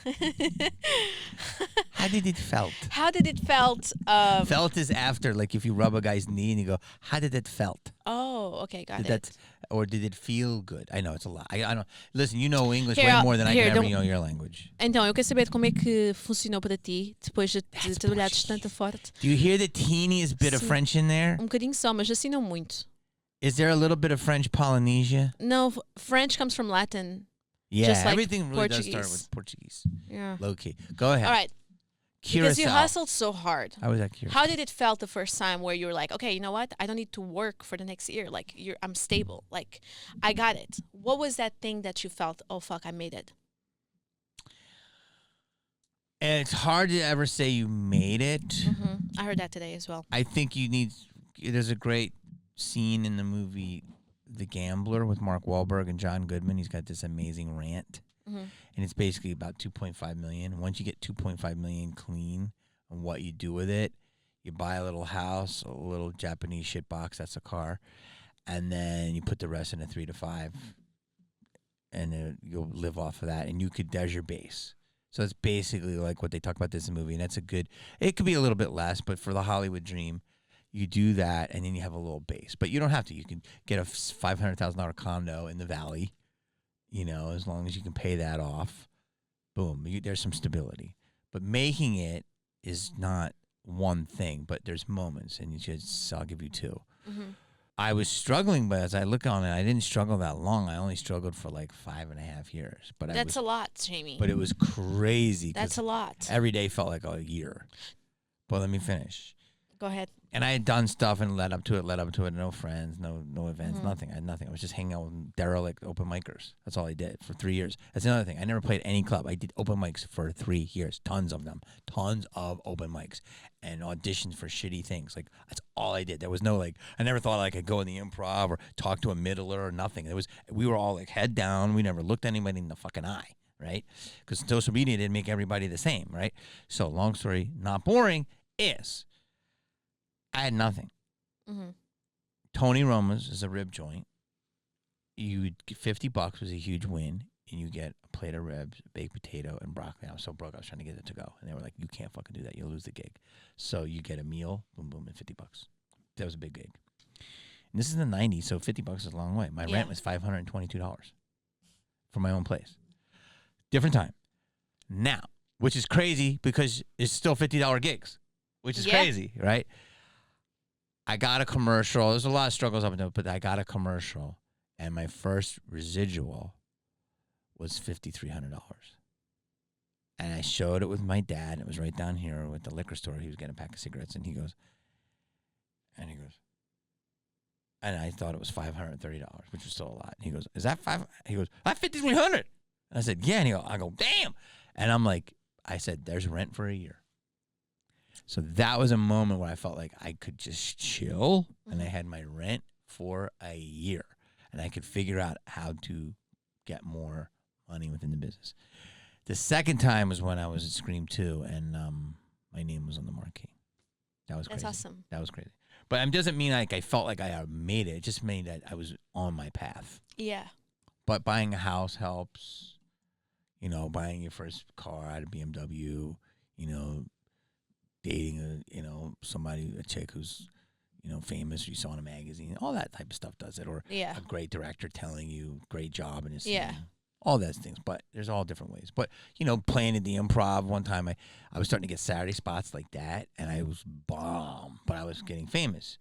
How did it felt? How did it felt? Felt is after, like if you rub a guy's knee and you go, how did it felt? Oh, okay, got Did it. that, or did it feel good? I know it's a lot. I don't. Listen, you know English Here, way more than I can ever don't- know your language. Então, eu quero saber como é que funcionou para ti depois de trabalhares tanto forte. Do you hear the teeniest bit of Sim. French in there? Bocadinho só, mas assim não muito. Is there a little bit of French Polynesia? No, French comes from Latin. Yeah, Just like everything really does start Portuguese. with Portuguese. Yeah. Low key. Go ahead. All right. Curacao. Because you hustled so hard. How was that Curacao? How did it felt the first time where you were like, okay, you know what? I don't need to work for the next year. Like, I'm stable. Like, I got it. What was that thing that you felt? Oh fuck, I made it. And it's hard to ever say you made it. I heard that today as well. I think you need. There's a great scene in the movie The Gambler with Mark Wahlberg and John Goodman. He's got this amazing rant. And it's basically about 2.5 million. Once you get 2.5 million clean and what you do with it, you buy a little house, a little Japanese shit box, that's a car, and then you put the rest in a 3 to 5, and you'll live off of that, and there's your base. So it's basically like what they talk about this in the movie, and that's it could be a little bit less, but for the Hollywood dream, you do that, and then you have a little base. But you don't have to. You can get a $500,000 condo in the valley, as long as you can pay that off. Boom, there's some stability. But making it is not one thing, but there's moments, and I'll give you two. I was struggling, but as I look on it, I didn't struggle that long. I only struggled for like 5.5 years. But That's a lot, Jamie. But it was crazy. That's a lot. Every day felt like a year. But let me finish. Go ahead. And I had done stuff and led up to it. No friends, no events, nothing. I had nothing. I was just hanging out with derelict open micers. That's all I did for 3 years. That's another thing. I never played any club. I did open mics for 3 years. Tons of them. Tons of open mics. And auditions for shitty things. Like, that's all I did. There was no, I never thought I could go in the improv or talk to a middler or nothing. We were all, head down. We never looked anybody in the fucking eye, right? Because social media didn't make everybody the same, right? So, long story, not boring, is I had nothing. Tony Roma's is a rib joint. You get $50 was a huge win, and you get a plate of ribs, baked potato, and broccoli. I was so broke, I was trying to get it to go, and they were like, "You can't fucking do that. You'll lose the gig." So you get a meal, boom, boom, and $50. That was a big gig. And this is the '90s, so $50 is a long way. My rent was $522 for my own place. Different time. Now, which is crazy because it's still $50 gigs, which is crazy, right? I got a commercial. There's a lot of struggles up until, but I got a commercial, and my first residual was $5,300. And I showed it with my dad. It was right down here with the liquor store. He was getting a pack of cigarettes, and he goes, and I thought it was $530, which was still a lot. And he goes, "Is that five?" He goes, "That's $5,300." And I said, "Yeah." And I go, "Damn." And I'm like, I said, "There's rent for a year." So that was a moment where I felt like I could just chill, and I had my rent for a year, and I could figure out how to get more money within the business. The second time was when I was at Scream 2, and my name was on the marquee. That was crazy. That's awesome. That was crazy. But it doesn't mean I felt like I made it. It just meant that I was on my path. Yeah. But buying a house helps. Buying your first car out of BMW, dating a chick who's famous, or you saw in a magazine, all that type of stuff does it. Or a great director telling you great job in a scene. Yeah. All those things. But there's all different ways. But playing at the improv one time, I was starting to get Saturday spots like that, and I was bomb, but I was getting famous.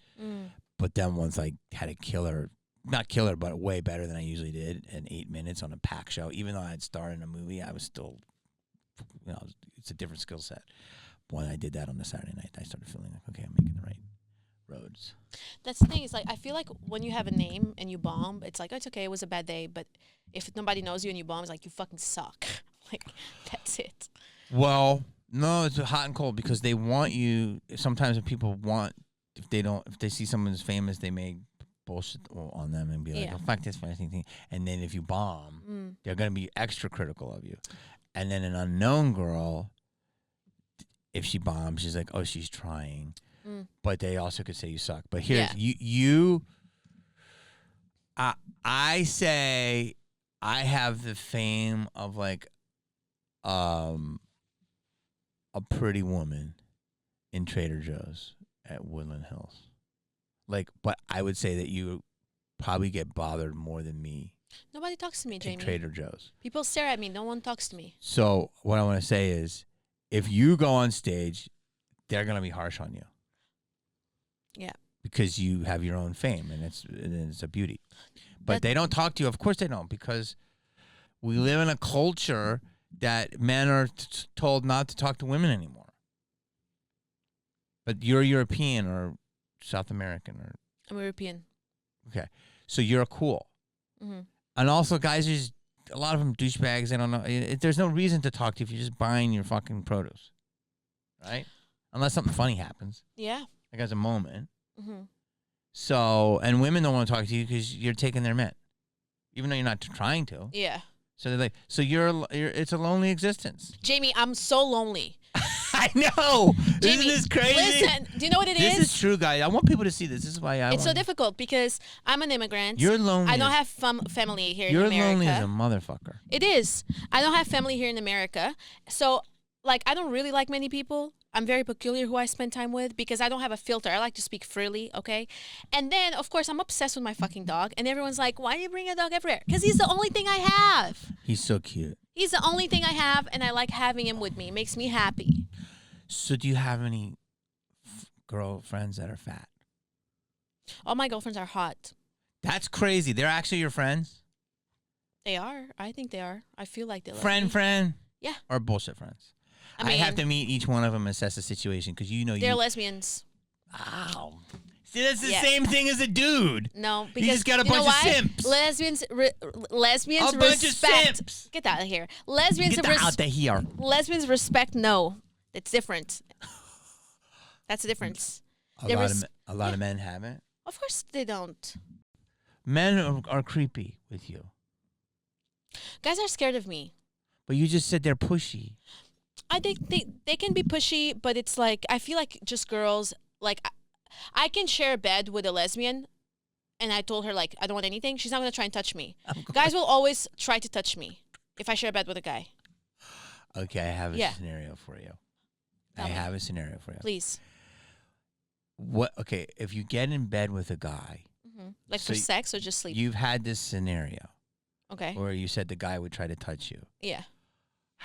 But then once I had a killer, not killer, but way better than I usually did, in 8 minutes on a pack show, even though I had starred in a movie, I was still, it's a different skill set. When I did that on a Saturday night, I started feeling like, okay, I'm making the right roads. That's the thing. Is I feel like when you have a name and you bomb, it's like, oh, it's okay, it was a bad day. But if nobody knows you and you bomb, it's like, you fucking suck. That's it. Well, no, it's hot and cold because they want you. Sometimes when people want, if they see someone's famous, they may bullshit on them and be like, oh, fuck this fucking thing. And then if you bomb, they're going to be extra critical of you. And then an unknown girl, if she bombs, she's like, oh, she's trying. But they also could say you suck. But here's I say I have the fame of like a pretty woman in Trader Joe's at Woodland Hills. Like, but I would say that you probably get bothered more than me. Nobody talks to me, Jamie. Trader Joe's. People stare at me. No one talks to me. So what I want to say is, if you go on stage, they're gonna be harsh on you. Yeah. Because you have your own fame, and it's a beauty. But they don't talk to you. Of course they don't, because we live in a culture that men are told not to talk to women anymore. But you're European or South American or... I'm European. Okay. So you're cool. Mm-hmm. And also, guys, a lot of them douchebags. They don't know. There's no reason to talk to you if you're just buying your fucking produce. Right? Unless something funny happens. Yeah. Like as a moment. Mm-hmm. So, and women don't want to talk to you because you're taking their men. Even though you're not trying to. Yeah. So they're like, so you're it's a lonely existence. Jamie, I'm so lonely. I know. Jamie, Isn't this crazy? Listen, do you know what it is? This is true, guys. I want people to see this. This is why It's so difficult because I'm an immigrant. You're lonely. I don't have family here in America. You're lonely as a motherfucker. It is. I don't have family here in America. So, like, I don't really like many people. I'm very peculiar who I spend time with because I don't have a filter. I like to speak freely, okay? And then, of course, I'm obsessed with my fucking dog. And everyone's like, why do you bring a dog everywhere? Because he's the only thing I have. He's so cute. He's the only thing I have, and I like having him with me. It makes me happy. So do you have any girlfriends that are fat? All my girlfriends are hot. That's crazy. They're actually your friends? They are. I think they are. I feel like they love Friend? Yeah. Or bullshit friends? I mean, I have to meet each one of them, assess the situation, because they're lesbians. Wow. See, that's the same thing as a dude. No, because you just got a bunch of simps. Lesbians a bunch of simps. Get out of here. Lesbians Get out of here. Lesbians respect. No, it's different. That's the difference. A lot of men haven't. Of course they don't. Men are creepy with you. Guys are scared of me. But you just said they're pushy. I think they can be pushy, but it's like I feel like just girls like. I can share a bed with a lesbian, and I told her, like, I don't want anything. She's not going to try and touch me. Guys will always try to touch me if I share a bed with a guy. Okay, I have a scenario for you. Have a scenario for you. Please. Okay, if you get in bed with a guy. Mm-hmm. Like for sex or just sleep? You've had this scenario. Okay. Where you said the guy would try to touch you. Yeah.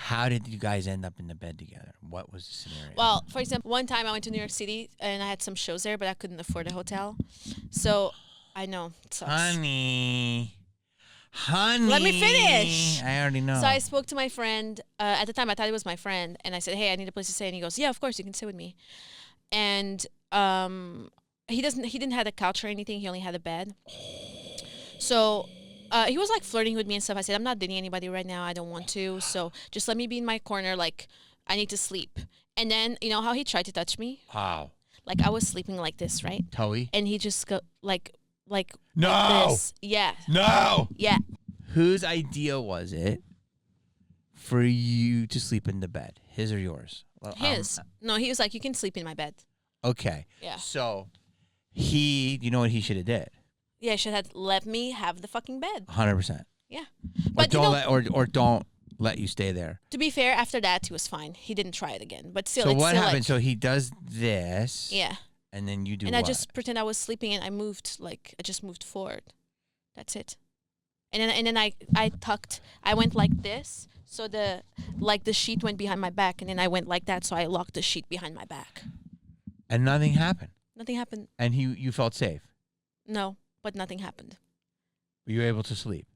How did you guys end up in the bed together? What was the scenario? Well, for example, one time I went to New York City and I had some shows there, but I couldn't afford a hotel. So, I know. It sucks. Honey. Let me finish. I already know. So I spoke to my friend. At the time, I thought he was my friend. And I said, hey, I need a place to stay. And he goes, yeah, of course, you can stay with me. And he didn't have a couch or anything. He only had a bed. So... he was like flirting with me and stuff. I said, I'm not dating anybody right now. I don't want to. So just let me be in my corner. Like, I need to sleep. And then, you know how he tried to touch me? How? Like, I was sleeping like this, right? Toey? And he just go like no! Like this. Yeah. No! Yeah. Whose idea was it for you to sleep in the bed? His or yours? Well, his. No, he was like, you can sleep in my bed. Okay. Yeah. So, you know what he should have did? Yeah, should have let me have the fucking bed. 100%. Yeah. But don't let you stay there. To be fair, after that he was fine. He didn't try it again. But still, so it's what still happened? Like, so he does this. Yeah. And then you do. And what? I just pretend I was sleeping and I just moved forward. That's it. And then I tucked. I went like this, so the sheet went behind my back, and then I went like that, so I locked the sheet behind my back. And nothing happened. Nothing happened. And you felt safe. No. But nothing happened. You were able to sleep?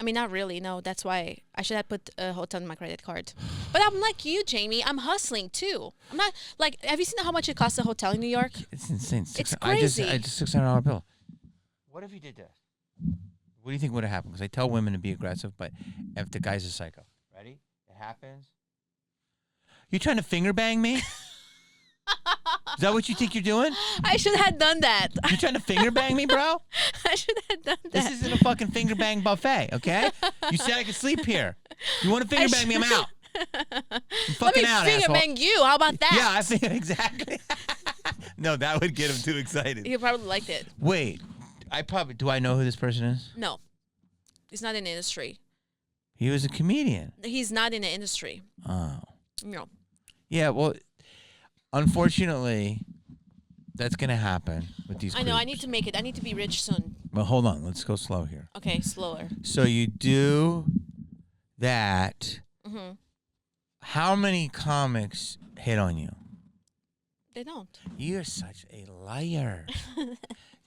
I mean, not really. No, that's why I should have put a hotel on my credit card. But I'm like you, Jamie. I'm hustling too. I'm not like. Have you seen how much it costs a hotel in New York? It's insane. It's crazy. I just $600 bill. What if you did this? What do you think would have happened? Because I tell women to be aggressive, but if the guy's a psycho, ready? It happens. You trying to finger bang me? Is that what you think you're doing? I should have done that. You trying to finger bang me, bro? I should have done that. This isn't a fucking finger bang buffet, okay? You said I could sleep here. You want to finger bang me? I'm out. I'm fucking out, Let me finger asshole. bang you. How about that? Yeah, I think exactly. No, that would get him too excited. He probably liked it. Wait, do I know who this person is? No, he's not in the industry. He was a comedian. He's not in the industry. Oh. No. Yeah, well, unfortunately, that's going to happen with these I know. I groups. need to make it. I need to be rich soon. Well, hold on. Let's go slow here. Okay, slower. So you do that. Mm-hmm. How many comics hit on you? They don't. You're such a liar.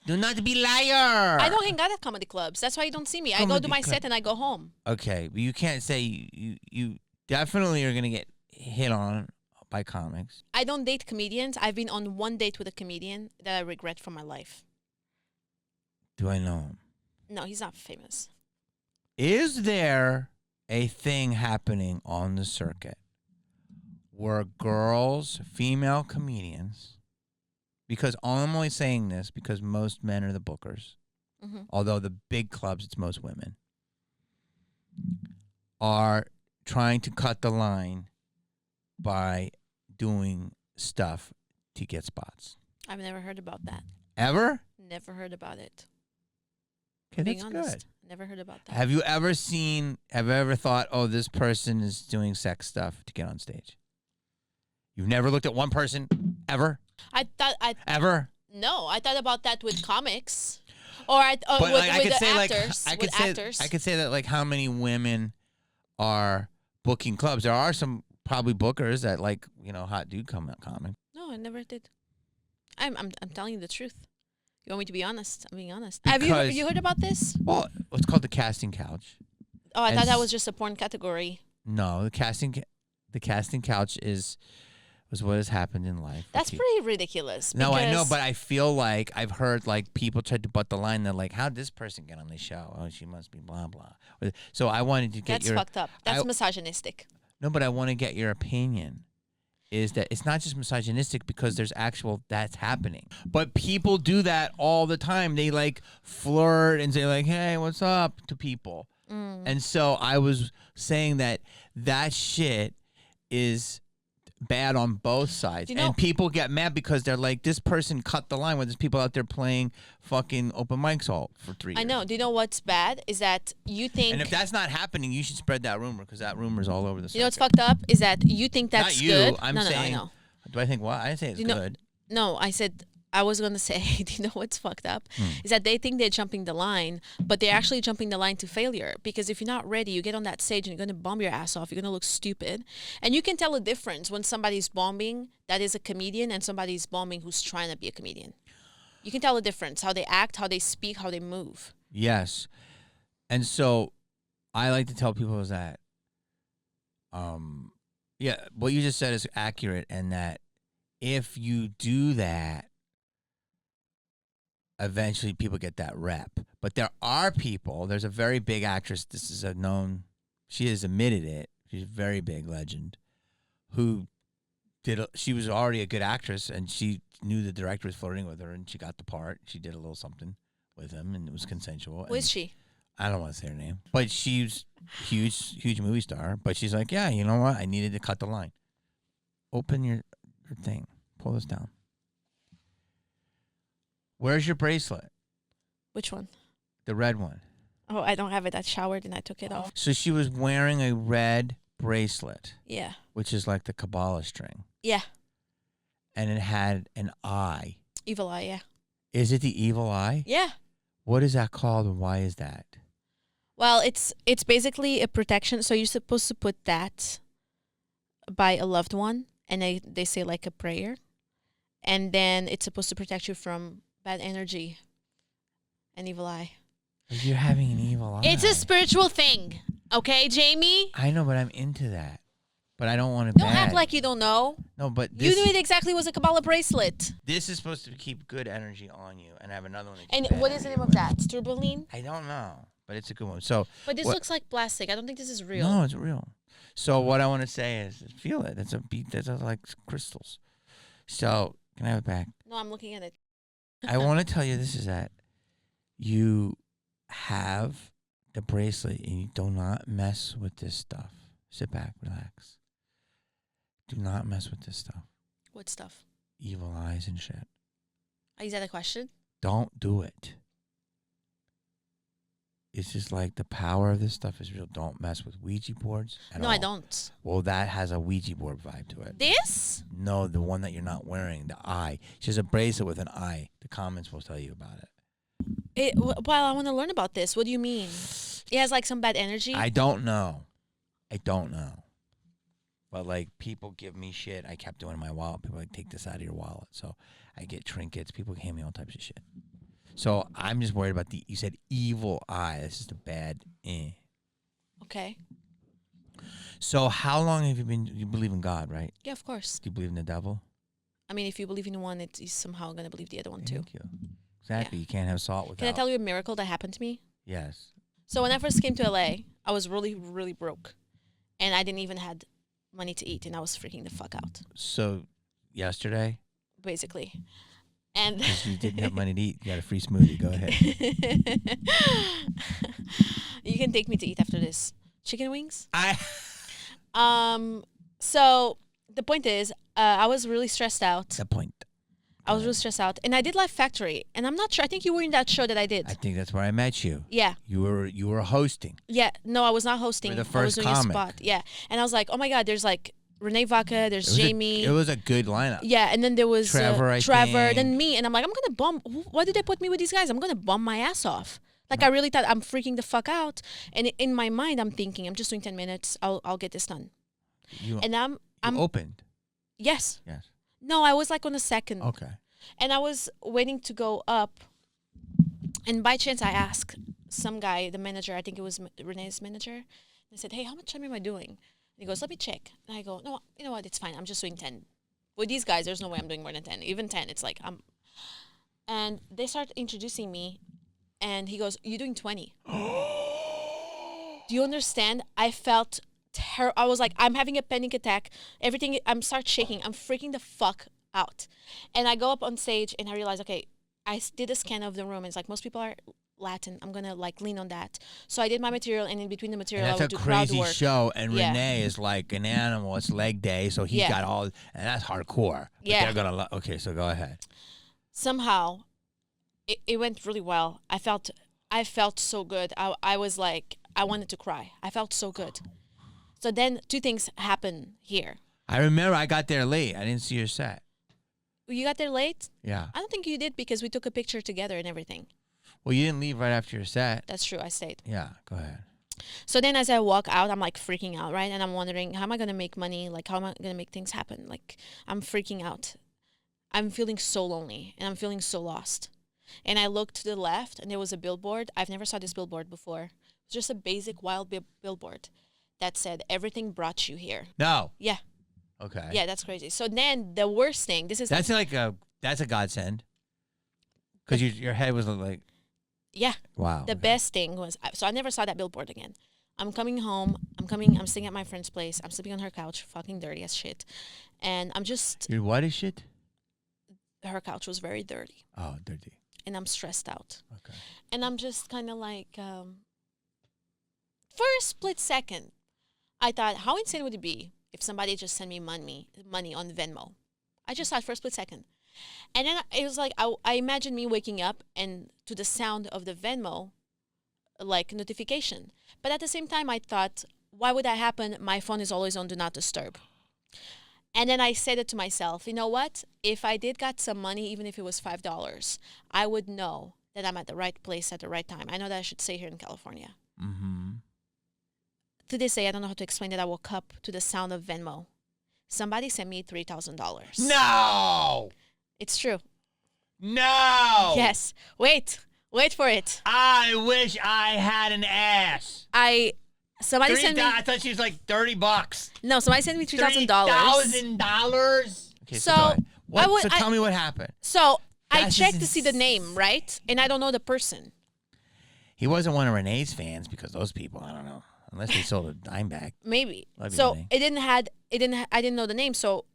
Do not be liar. I don't hang out at comedy clubs. That's why you don't see me. I go to Comedy my club. set and I go home. Okay, but you can't say you definitely are going to get hit on by comics. I don't date comedians. I've been on one date with a comedian that I regret for my life. Do I know him? No, he's not famous. Is there a thing happening on the circuit where girls, female comedians, because I'm only saying this because most men are the bookers, Mm-hmm. although the big clubs, it's most women, are trying to cut the line by doing stuff to get spots. I've never heard about that. Ever? Never heard about it. Okay, Being that's honest, good. never heard about that. Have you ever thought, oh, this person is doing sex stuff to get on stage? You've never looked at one person ever? Ever? No, I thought about that with comics, or But with, like, I with could the say actors. I could say that like how many women are booking clubs. There are some probably bookers that like, hot dude comic. No, I never did. I'm telling you the truth. You want me to be honest? I'm being honest. Because- Have you heard about this? Well, it's called the casting couch. Oh, I And thought that was just a porn category. No, the casting couch was what has happened in life. That's pretty ridiculous. No, I know, because- but I feel like I've heard like people tried to butt the line. They're like, "How'd this person get on the show? Oh, she must be blah blah." So I wanted to get that's fucked up. That's misogynistic. No, but I want to get your opinion. Is that it's not just misogynistic because there's that's happening. But people do that all the time. They like flirt and say like, "Hey, what's up?" to people. And so I was saying that shit is bad on both sides. And people get mad because they're like, this person cut the line when there's people out there playing fucking open mics all for 3 years. I know. Do you know what's bad? Is that you think... And if that's not happening, you should spread that rumor because that rumor's all over the circuit. You know what's fucked up? Is that you think that's not you. good. I'm no, saying... No, I know. Do I think what? I didn't say it's good. No, I said... I was going to say, do you know what's fucked up? Is that they think they're jumping the line, but they're actually jumping the line to failure. Because if you're not ready, you get on that stage and you're going to bomb your ass off. You're going to look stupid. And you can tell a difference when somebody's bombing that is a comedian and somebody's bombing who's trying to be a comedian. You can tell a difference, how they act, how they speak, how they move. Yes. And so I like to tell people is that, what you just said is accurate, and that if you do that, eventually people get that rep. But there are people, there's a very big actress, this is she has admitted it, she's a very big legend, who she was already a good actress, and she knew the director was flirting with her, and she got the part. She did a little something with him, and it was consensual. Who is she? I don't want to say her name. But she's huge movie star. But she's like, yeah, you know what? I needed to cut the line. Open your thing. Pull this down. Where's your bracelet? Which one? The red one. Oh, I don't have it. I showered and I took it off. So she was wearing a red bracelet. Yeah. Which is like the Kabbalah string. Yeah. And it had an eye. Evil eye, yeah. Is it the evil eye? Yeah. What is that called and why is that? Well, it's basically a protection. So you're supposed to put that by a loved one, and they say like a prayer. And then it's supposed to protect you from bad energy and evil eye. You're having an evil eye. It's a spiritual thing. Okay, Jamie? I know, but I'm into that. But I don't want to Don't act like you don't know. No, but you knew it exactly was a Kabbalah bracelet. This is supposed to keep good energy on you, and I have another one. And what is the name of that? Turbaline? I don't know, but it's a good one. So, but this looks like plastic. I don't think this is real. No, it's real. So what I want to say is, feel it. It's a beat. That's like crystals. So can I have it back? No, I'm looking at it. I want to tell you this is that you have the bracelet and you do not mess with this stuff. Sit back, relax. Do not mess with this stuff. What stuff? Evil eyes and shit. Is that a question? Don't do it. it's just like the power of this stuff is real. Don't mess with Ouija boards at No, all. I don't. Well, that has a Ouija board vibe to it. This? No, the one that you're not wearing, the eye. She has a bracelet with an eye. The comments will tell you about it. Well, I want to learn about this. What do you mean? It has like some bad energy? I don't know. But like people give me shit. I kept doing it in my wallet. People like take this out of your wallet. So I get trinkets. People hand me all types of shit. So I'm just worried about you said evil eye. This is the bad. Okay. So how long have you believe in God, right? Yeah, of course. Do you believe in the devil? I mean, if you believe in one, you're somehow going to believe the other one too. Thank you. Exactly. Yeah. You can't have salt without. Can I tell you a miracle that happened to me? Yes. So when I first came to LA, I was really, really broke. And I didn't even had money to eat. And I was freaking the fuck out. So yesterday? Basically. And Because you didn't have money to eat. You got a free smoothie. Go ahead. You can take me to eat after this. Chicken wings? I So the point is, I was really stressed out. The point. I was really stressed out. And I did Life Factory. And I'm not sure. I think you were in that show that I did. I think that's where I met you. Yeah. You were hosting. Yeah. No, I was not hosting. You were the I was first doing comic. a spot. Yeah. And I was like, oh my God, there's like Renee Vaca, there's Jamie. It was a good lineup. Yeah, and then there was Trevor, I Trevor, think. then me. And I'm like, I'm going to bum. Why did they put me with these guys? I'm going to bum my ass off. Like, I really thought I'm freaking the fuck out. And in my mind, I'm thinking, I'm just doing 10 minutes. I'll get this done. And I'm opened. Yes. Yes. No, I was like on the second. Okay. And I was waiting to go up. And by chance, I asked some guy, the manager, I think it was Renee's manager. I said, hey, how much time am I doing? And he goes, let me check. And I go, no, you know what? It's fine. I'm just doing 10. With these guys, there's no way I'm doing more than 10. Even 10, it's like I'm. And they start introducing me. And he goes, you're doing 20. Do you understand? I felt I was like, I'm having a panic attack. Everything, I'm start shaking. I'm freaking the fuck out. And I go up on stage and I realize, okay, I did a scan of the room. And it's like, most people are Latin. I'm going to like lean on that. So I did my material. And in between the material, And I would that's do a crowd crazy work. show. And Yeah. Renee is like an animal. It's leg day. So he Yeah. got all, and that's hardcore. But Yeah. They're going to, okay, so go ahead. Somehow, it went really well. I felt so good. I was like, I wanted to cry. I felt so good. So then two things happen here. I remember I got there late. I didn't see your set. You got there late? Yeah. I don't think you did because we took a picture together and everything. Well, you didn't leave right after your set. That's true. I stayed. Yeah, go ahead. So then as I walk out, I'm like freaking out, right? And I'm wondering, how am I going to make money? Like, how am I going to make things happen? Like, I'm freaking out. I'm feeling so lonely and I'm feeling so lost. And I looked to the left and there was a billboard. I've never saw this billboard before. It was just a basic wild billboard that said, everything brought you here. No. Yeah. Okay. Yeah, that's crazy. So then the worst thing, this is That's that's a godsend. Because your head was like, yeah. wow. The best thing was, so I never saw that billboard again. I'm coming home. I'm staying at my friend's place. I'm sleeping on her couch, fucking dirty as shit. And I'm just, Your what is shit? her couch was very dirty. Oh, dirty. And I'm stressed out. Okay. And I'm just kind of like, for a split second, I thought, how insane would it be if somebody just sent me money on Venmo? I just thought for a split second. And then it was like, I imagined me waking up and to the sound of the Venmo, like notification. But at the same time, I thought, why would that happen? My phone is always on Do Not Disturb. And then I said it to myself, you know what? If I did got some money, even if it was $5, I would know that I'm at the right place at the right time. I know that I should stay here in California. Mm-hmm. To this day, I don't know how to explain that. I woke up to the sound of Venmo. Somebody sent me $3,000. No! It's true. No! Yes. Wait for it. I wish I had an ass. Somebody sent me. I thought she was like $30. No, somebody sent me $3,000. $3,000? Okay, So, go ahead. I tell me what happened. So I That's checked to just see the name, right? And I don't know the person. He wasn't one of Renee's fans because those people, I don't know. Unless they sold a dime bag. Maybe. Love you, So Renee. I didn't know the name. So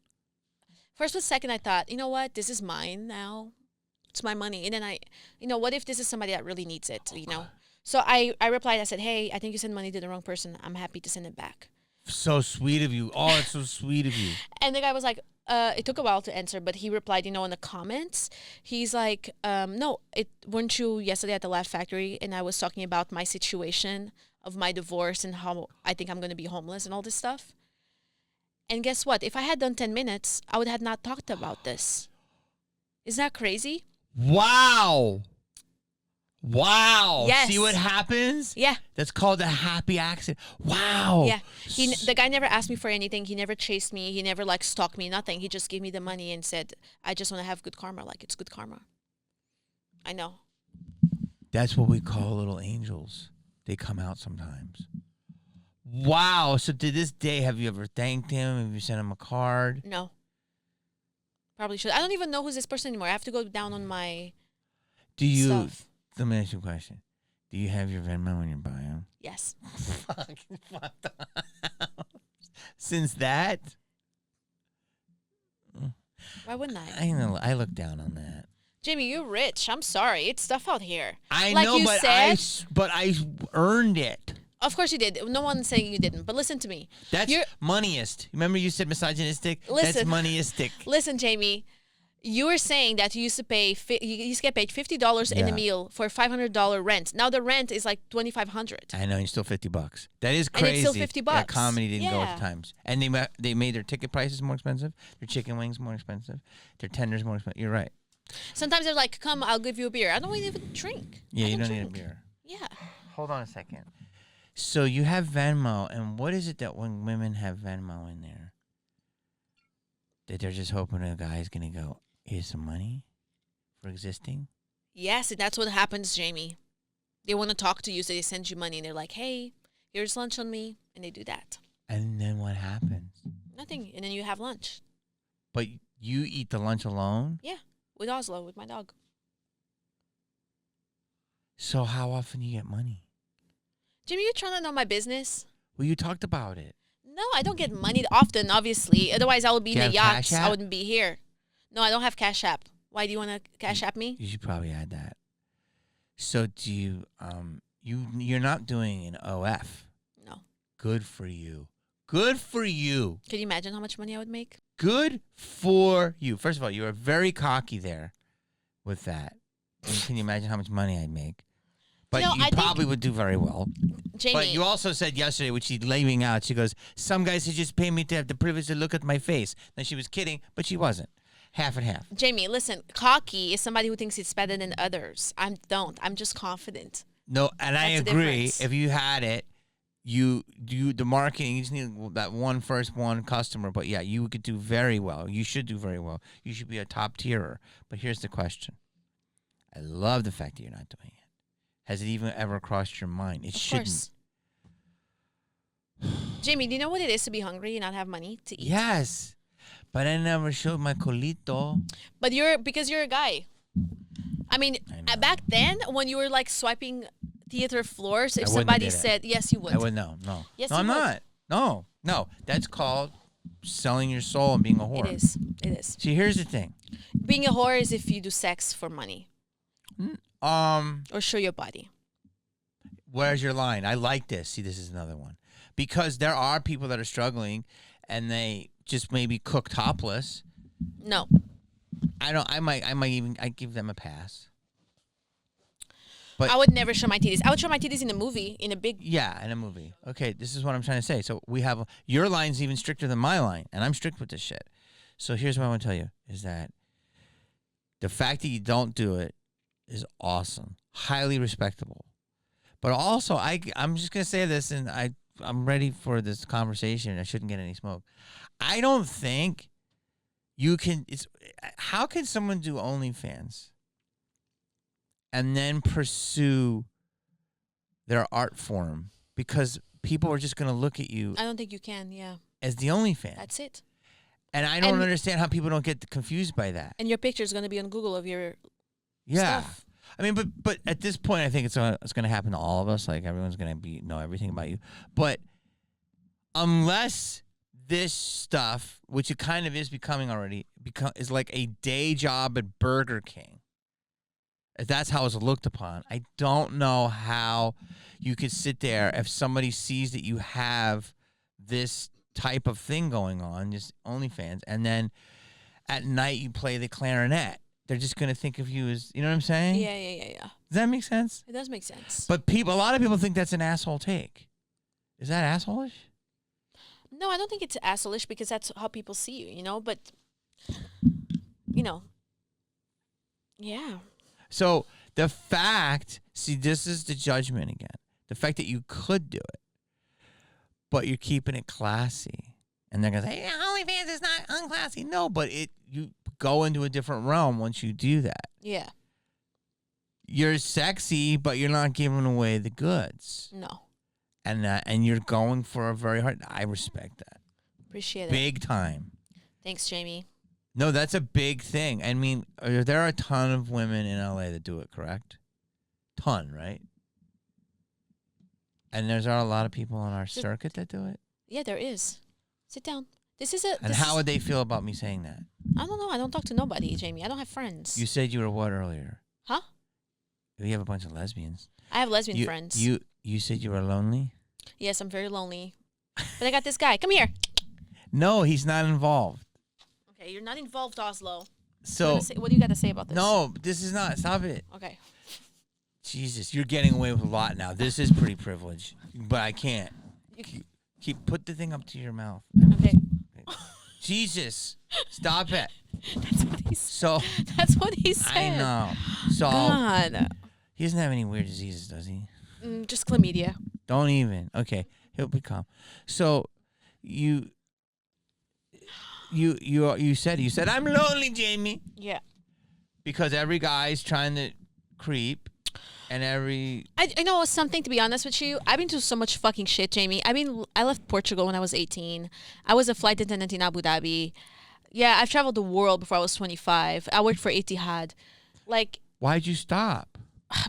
first but second, I thought, you know what? This is mine now. It's my money. And then what if this is somebody that really needs it, you know? So I replied, I said, hey, I think you sent money to the wrong person. I'm happy to send it back. So sweet of you. Oh, it's so sweet of you. And the guy was like, It took a while to answer, but he replied, in the comments. He's like, no, weren't you yesterday at the Laugh Factory? And I was talking about my situation of my divorce and how I think I'm going to be homeless and all this stuff. And guess what? If I had done 10 minutes, I would have not talked about this. Isn't that crazy? Wow. Wow. Yes. See what happens? Yeah. That's called a happy accident. Wow. Yeah. The guy never asked me for anything. He never chased me. He never stalked me, nothing. He just gave me the money and said, I just want to have good karma. It's good karma. I know. That's what we call little angels. They come out sometimes. Wow. So to this day, have you ever thanked him? Have you sent him a card? No. Probably should. I don't even know who's this person anymore. I have to go down on my stuff. Let me ask you a question. Do you have your Venmo in your bio? Yes. Fucking fucked up. Since that? Why wouldn't I? I know. I look down on that. Jamie, you're rich. I'm sorry. It's stuff out here. I like know, you but I earned it. Of course you did. No one's saying you didn't. But listen to me. That's moneyist. Remember you said misogynistic? Listen, that's moneyistic. Listen, Jamie. You were saying that you used to pay. You used to get paid $50 in a meal for $500 rent. Now the rent is like $2,500. I know, you're still $50. That is crazy. And it's still $50. That comedy didn't go at the times, and they made their ticket prices more expensive. Their chicken wings more expensive. Their tenders more expensive. You're right. Sometimes they're like, "Come, I'll give you a beer." I don't even drink. Yeah, you don't need a beer. Yeah. Hold on a second. So you have Venmo, and what is it that when women have Venmo in there, that they're just hoping a guy's gonna go, here's some money for existing? Yes, and that's what happens, Jamie. They want to talk to you, so they send you money, and they're like, hey, here's lunch on me, and they do that. And then what happens? Nothing, and then you have lunch. But you eat the lunch alone? Yeah, with Oslo, with my dog. So how often do you get money? Jimmy, you trying to know my business? Well, you talked about it. No, I don't get money often, obviously. Otherwise, I would be in the yachts. Cash App? I wouldn't be here. No, I don't have Cash App. Why do you want to Cash App me? You should probably add that. So do you, you're not doing an OF. No. Good for you. Good for you. Can you imagine how much money I would make? Good for you. First of all, you were very cocky there with that. And can you imagine how much money I'd make? But you probably would do very well. Jamie. But you also said yesterday, which she's leaving out, she goes, some guys should just pay me to have the privilege to look at my face. Now, she was kidding, but she wasn't. Half and half. Jamie, listen, cocky is somebody who thinks it's better than others. I don't. I'm just confident. No, and I agree. Difference. If you had it, you do the marketing, you just need that one customer. But yeah, you could do very well. You should do very well. You should be a top tierer. But here's the question. I love the fact that you're not doing it. Has it even ever crossed your mind? It shouldn't. Jamie, do you know what it is to be hungry and not have money to eat? Yes. But I never showed my colito. But because you're a guy. I mean, back then, when you were like swiping theater floors, if somebody said, yes, you would. I would know. No. Yes, no, I'm not. No. That's called selling your soul and being a whore. It is. See, here's the thing. Being a whore is if you do sex for money. Or show your body. Where's your line? I like this. See, this is another one. Because there are people that are struggling and they just maybe cook topless. No. I might give them a pass. But I would never show my titties. I would show my titties in a movie, in a big. Yeah, in a movie. Okay, this is what I'm trying to say. So we have your line's even stricter than my line, and I'm strict with this shit. So here's what I want to tell you is that the fact that you don't do it is awesome, highly respectable. But also, I'm just gonna say this, and I'm ready for this conversation. I shouldn't get any smoke. I don't think you can. How can someone do OnlyFans and then pursue their art form? Because people are just gonna look at you. I don't think you can. Yeah. As the OnlyFans. That's it. And I don't understand how people don't get confused by that. And your picture is gonna be on Google of your. Yeah. Stuff. I mean, but at this point, I think it's going to happen to all of us. Like, everyone's going to know everything about you. But unless this stuff, which it kind of is becoming already, is like a day job at Burger King, if that's how it's looked upon, I don't know how you could sit there if somebody sees that you have this type of thing going on, just OnlyFans, and then at night you play the clarinet. They're just going to think of you as, you know what I'm saying? Yeah. Does that make sense? It does make sense. But a lot of people think that's an asshole take. Is that asshole-ish? No, I don't think it's assholeish because that's how people see you, you know? But, yeah. So the fact, see, this is the judgment again. The fact that you could do it, but you're keeping it classy. And they're going to say, OnlyFans is not unclassy. No, but you go into a different realm once you do that. Yeah. You're sexy, but you're not giving away the goods. No. And you're going for a very hard. I respect that. Appreciate it. Big time. Thanks, Jamie. No, that's a big thing. I mean, there are a ton of women in LA that do it, correct? Ton, right? And there's a lot of people on our circuit that do it? Yeah, there is. Sit down. And how would they feel about me saying that? I don't know. I don't talk to nobody, Jamie. I don't have friends. You said you were what earlier? Huh? You have a bunch of lesbians. I have lesbian friends. You said you were lonely? Yes, I'm very lonely. But I got this guy. Come here. No, he's not involved. Okay, you're not involved, Oslo. So what do you got to say about this? No, this is not. Stop it. Okay. Jesus, you're getting away with a lot now. This is pretty privileged, but I can't. Put the thing up to your mouth. Okay. Jesus, stop it. That's what he said. I know. So God. He doesn't have any weird diseases, does he? Just chlamydia. Don't even. Okay, he'll be calm. So you said I'm lonely, Jamie. Yeah. Because every guy's trying to creep. And I know something, to be honest with you. I've been through so much fucking shit, Jamie. I left Portugal when I was 18. I was a flight attendant in Abu Dhabi. Yeah, I've traveled the world before I was 25. I worked for Etihad. Why'd you stop?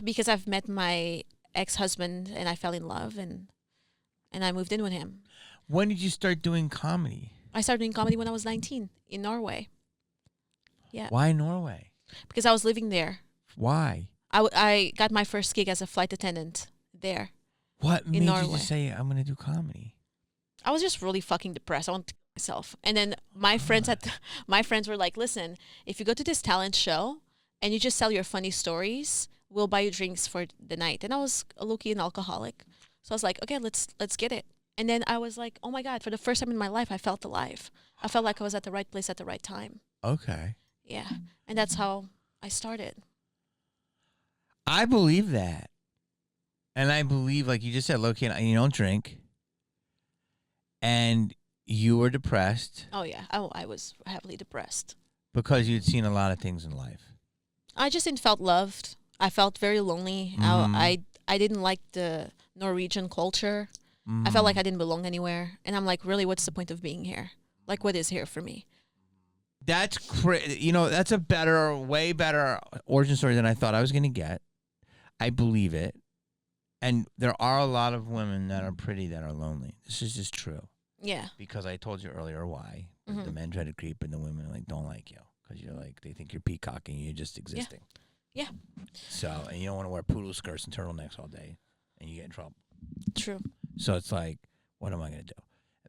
Because I've met my ex-husband and I fell in love and I moved in with him. When did you start doing comedy? I started doing comedy when I was 19 in Norway. Yeah. Why Norway? Because I was living there. Why? I got my first gig as a flight attendant there. What made Norway. you just say, I'm going to do comedy? I was just really fucking depressed. I wanted to kill myself. And then my friends were like, listen, if you go to this talent show and you just sell your funny stories, we'll buy you drinks for the night. And I was low-key an alcoholic. So I was like, okay, let's get it. And then I was like, oh my God, for the first time in my life, I felt alive. I felt like I was at the right place at the right time. Okay. Yeah. And that's how I started. I believe that. And I believe, like you just said, low-key, you don't drink. And you were depressed. Oh, yeah. I was heavily depressed. Because you'd seen a lot of things in life. I just didn't felt loved. I felt very lonely. I didn't like the Norwegian culture. I felt like I didn't belong anywhere. And I'm like, really, what's the point of being here? Like, what is here for me? That's that's a way better origin story than I thought I was going to get. I believe it. And there are a lot of women that are pretty that are lonely. This is just true. Yeah. Because I told you earlier why. The men try to creep and the women don't like you. Because you're like, they think you're peacocking. You're just existing. Yeah. So, and you don't want to wear poodle skirts and turtlenecks all day. And you get in trouble. True. So it's like, what am I going to do?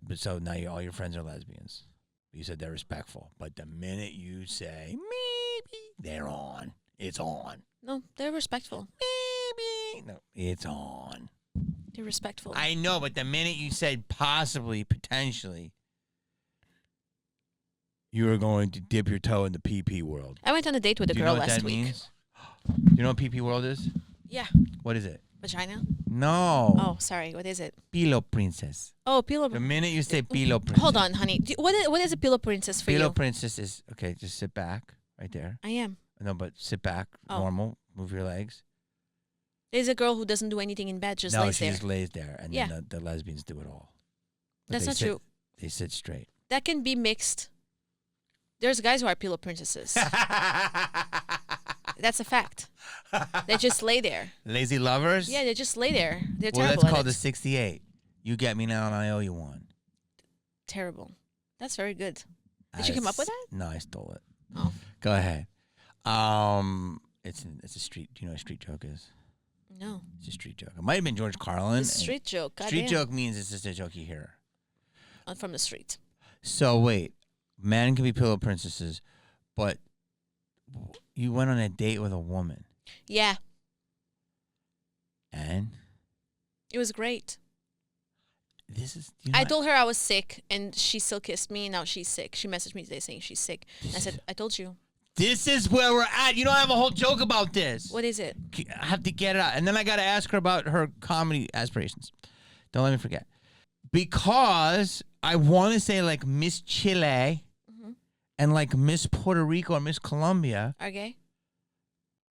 But so now all your friends are lesbians. You said they're respectful. But the minute you say, maybe, they're on. It's on. No, they're respectful. Maybe. No, it's on. They're respectful. I know, but the minute you said possibly, potentially, you were going to dip your toe in the PP world. I went on a date with a girl last week. Means? Do you know what PP world is? Yeah. What is it? Vagina? No. Oh, sorry. What is it? Pillow princess. Oh, pillow. The minute you say pillow princess. Hold on, honey. What is a pillow princess for you? Pillow princess is, okay, just sit back right there. I am. No, but sit back, normal, move your legs. There's a girl who doesn't do anything in bed, just lays there. No, she just lays there, and then the lesbians do it all. But that's not true. They sit straight. That can be mixed. There's guys who are pillow princesses. That's a fact. They just lay there. Lazy lovers? Yeah, they just lay there. They're well, terrible. That's called a 68. You get me now and I owe you one. Terrible. That's very good. Did you come up with that? No, I stole it. Oh. Go ahead. It's a street. Do you know what a street joke is? No. It's a street joke. It might have been George Carlin. A street joke. Street joke means it's just a joke you hear. From the street. So wait, men can be pillow princesses, But you went on a date with a woman. Yeah. And? It was great. This is. I told her I was sick, and she still kissed me. And now she's sick. She messaged me today saying she's sick. And I said, I told you. This is where we're at. You know, I have a whole joke about this. What is it? I have to get it out. And then I got to ask her about her comedy aspirations. Don't let me forget. Because I want to say like Miss Chile and like Miss Puerto Rico or Miss Colombia. Are gay?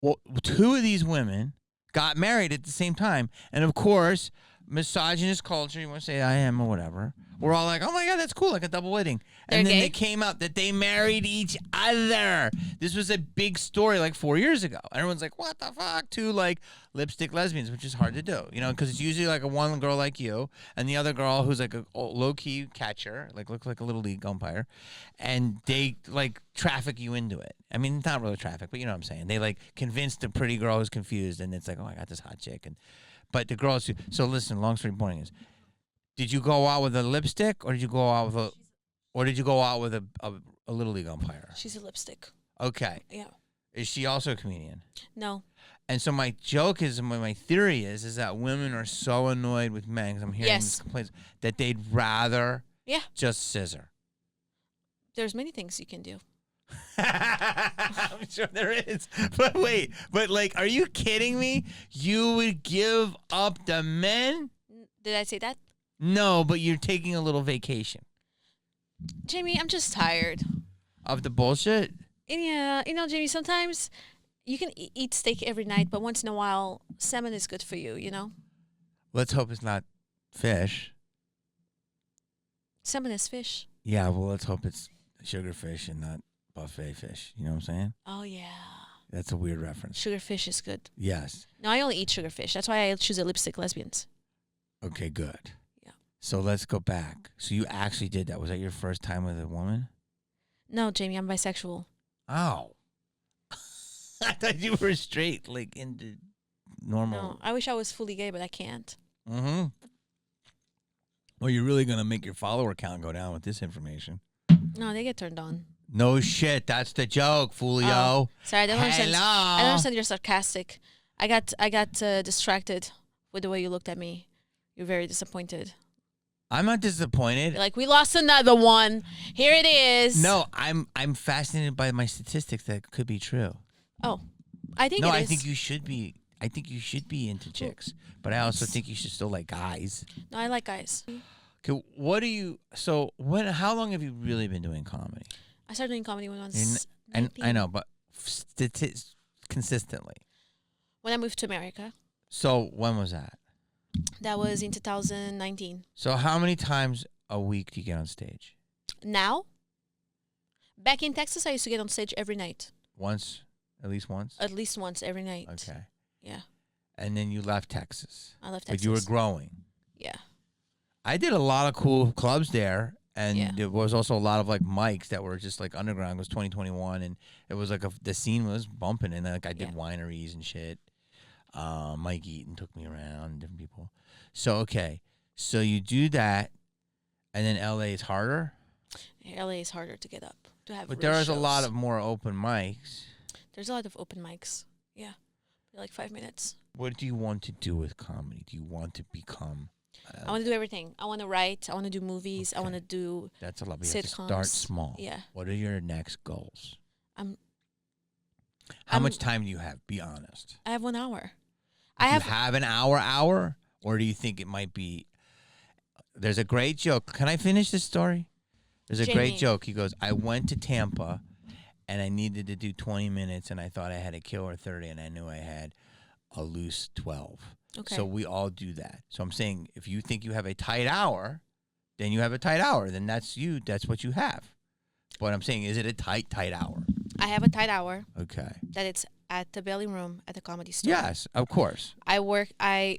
Well, two of these women got married at the same time. And of course, misogynist culture, you want to say I am or whatever. We're all like, oh my God, that's cool, like a double wedding. And then they came out that they married each other. This was a big story like 4 years ago. Everyone's like, what the fuck? Two like lipstick lesbians, which is hard to do, you know, because it's usually like a one girl like you and the other girl who's like a low-key catcher, like looks like a little league umpire. And they like traffic you into it. I mean, not really traffic, but you know what I'm saying. They like convinced the pretty girl who's confused and it's like, oh, I got this hot chick. But the girls, so listen, long story point is, did you go out with a lipstick, or did you go out with a little league umpire? She's a lipstick. Okay. Yeah. Is she also a comedian? No. And so my joke is, my theory is that women are so annoyed with men, because I'm hearing these complaints, that they'd rather just scissor. There's many things you can do. I'm sure there is. But wait, like, are you kidding me? You would give up the men? Did I say that? No, but you're taking a little vacation. Jamie, I'm just tired. Of the bullshit? Yeah, you know, Jamie, sometimes you can eat steak every night, but once in a while, salmon is good for you, you know? Let's hope it's not fish. Salmon is fish. Yeah, well, let's hope it's sugarfish and not buffet fish. You know what I'm saying? Oh, yeah. That's a weird reference. Sugarfish is good. Yes. No, I only eat sugarfish. That's why I choose a lipstick lesbians. Okay, good. Yeah. So let's go back. So you actually did that. Was that your first time with a woman? No, Jamie, I'm bisexual. Oh. I thought you were straight, like into normal. No, I wish I was fully gay, but I can't. Mm-hmm. Well, you're really going to make your follower count go down with this information. No, they get turned on. No shit. That's the joke, foolio. Oh, sorry, I don't understand. Hello. I don't understand you're sarcastic. I got distracted with the way you looked at me. You're very disappointed. I'm not disappointed. You're like, we lost another one. Here it is. No, I'm fascinated by my statistics that could be true. Oh, I think no, it I is. think you should be. I think you should be into chicks, but I also think you should still like guys. No, I like guys. Okay, what do you? So when? How long have you really been doing comedy? I started doing comedy when I was And 19. I know, but consistently. When I moved to America. So when was that? That was in 2019. So how many times a week do you get on stage? Now? Back in Texas, I used to get on stage every night. Once? At least once? At least once every night. Okay. Yeah. And then you left Texas. I left Texas. But you were growing. Yeah. I did a lot of cool clubs there. And Yeah. there was also a lot of like mics that were just like underground. It was 2021, and it was like the scene was bumping, and like I did wineries and shit. Mike Eaton took me around, different people. So okay, so you do that, and then LA is harder. LA is harder to get up to have. But real there is shows. a lot of more open mics. There's a lot of open mics. Yeah, they're like 5 minutes. What do you want to do with comedy? Do you want to become? I want to do everything. I want to write. I want to do movies. Okay. I want to do That's a lot. But you sitcoms. have to start small. Yeah. What are your next goals? How I'm- much time do you have? Be honest. I have 1 hour. Do you have an hour, or do you think it might be? There's a great joke. Can I finish this story? There's a great Jamie. joke. He goes, I went to Tampa, and I needed to do 20 minutes, and I thought I had a killer 30, and I knew I had a loose 12. Okay. So we all do that. So I'm saying, if you think you have a tight hour, then you have a tight hour. Then that's you. That's what you have. But I'm saying, is it a tight hour? I have a tight hour. Okay. That it's at the Belly Room at the Comedy Store. Yes, of course. I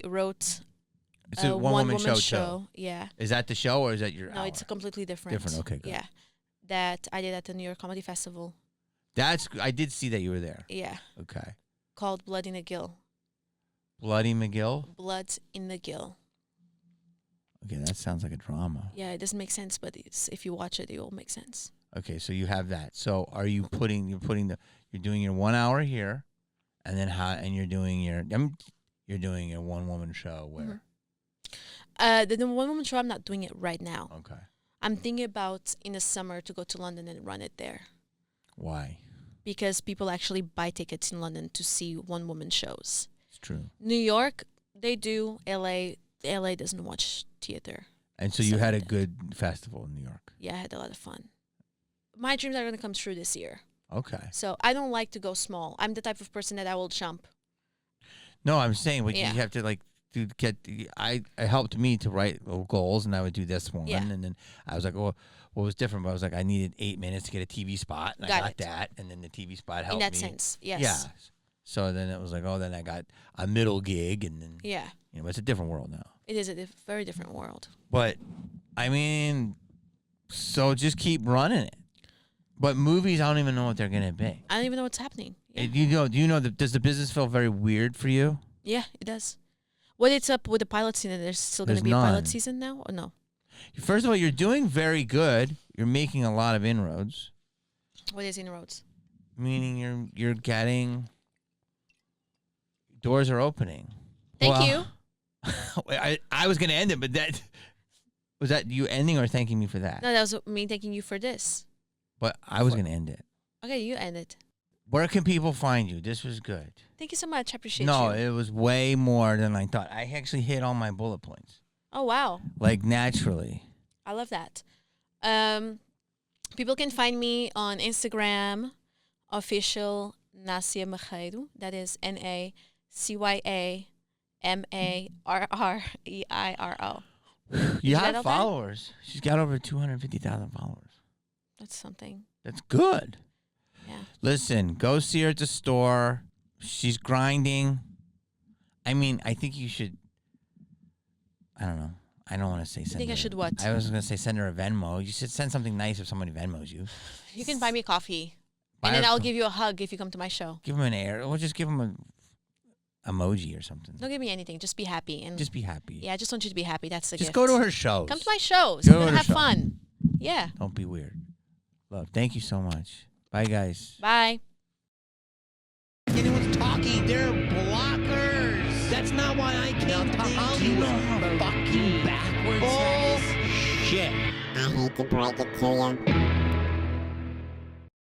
wrote It's a one-woman show. Too. Yeah. Is that the show, or is that your No, hour? it's completely different. Different, okay, good. Yeah. That I did at the New York Comedy Festival. I did see that you were there. Yeah. Okay. Called Blood in the Gill. Bloody McGill? Blood in the Gill. Okay, that sounds like a drama. Yeah, it doesn't make sense, but if you watch it, it will make sense. Okay, so you have that. So are you you're doing your 1 hour here, and then you're doing your one woman show where? The one woman show, I'm not doing it right now. Okay. I'm thinking about in the summer to go to London and run it there. Why? Because people actually buy tickets in London to see one woman shows. It's true. New York, they do. LA doesn't watch theater. And so you had a good festival in New York. Yeah, I had a lot of fun. My dreams are going to come true this year. Okay. So I don't like to go small. I'm the type of person that I will jump. No, I'm saying you Yeah. have to like it helped me to write goals, and I would do this one, Yeah. and then I was like, well, what was different? But I was like, I needed 8 minutes to get a TV spot, and I got it. that, and then the TV spot helped me. In that sense, yes. Yeah. So then it was like, then I got a middle gig, and then Yeah. it's a different world now. It is a very different world. But I mean, so just keep running it. But movies, I don't even know what they're gonna be. I don't even know what's happening. Yeah, Does the business feel very weird for you? yeah, it does. What it's up with the pilot season? There's still going to There's be a none. pilot season now, or no? First of all, you're doing very good. You're making a lot of inroads. What is inroads? Meaning you're getting doors are opening. Thank you. I was gonna end it, but was that you ending or thanking me for that? No, that was me thanking you for this. But I was gonna end it. Okay, you end it. Where can people find you? This was good. Thank you so much. I appreciate No, you. it was way more than I thought. I actually hit all my bullet points. Oh, wow. Like naturally. I love that. People can find me on Instagram, official Nacya Marreiro. That is NACYAMARREIRO. You get have all that? followers. She's got over 250,000 followers. That's something. That's good. Yeah. Listen, go see her at the store. She's grinding. I mean, I think you should. I don't know. I don't want to say send. You think I should what? I was going to say send her a Venmo. You should send something nice if somebody Venmos you. You can buy me coffee. Buy And then her- I'll give you a hug if you come to my show. Give them an air, or just give them an emoji or something. Don't give me anything. Just be happy. And Just be happy. yeah, I just want you to be happy. That's the Just gift. go to her shows. Come to my shows. Go We're to gonna her have show. fun. Yeah. Don't be weird. Love. Thank you so much. Bye, guys. Bye. Anyone's talking, they're blockers. That's not why I came to Hollywood. Fucking backwards. Bullshit. I hate to break it to you.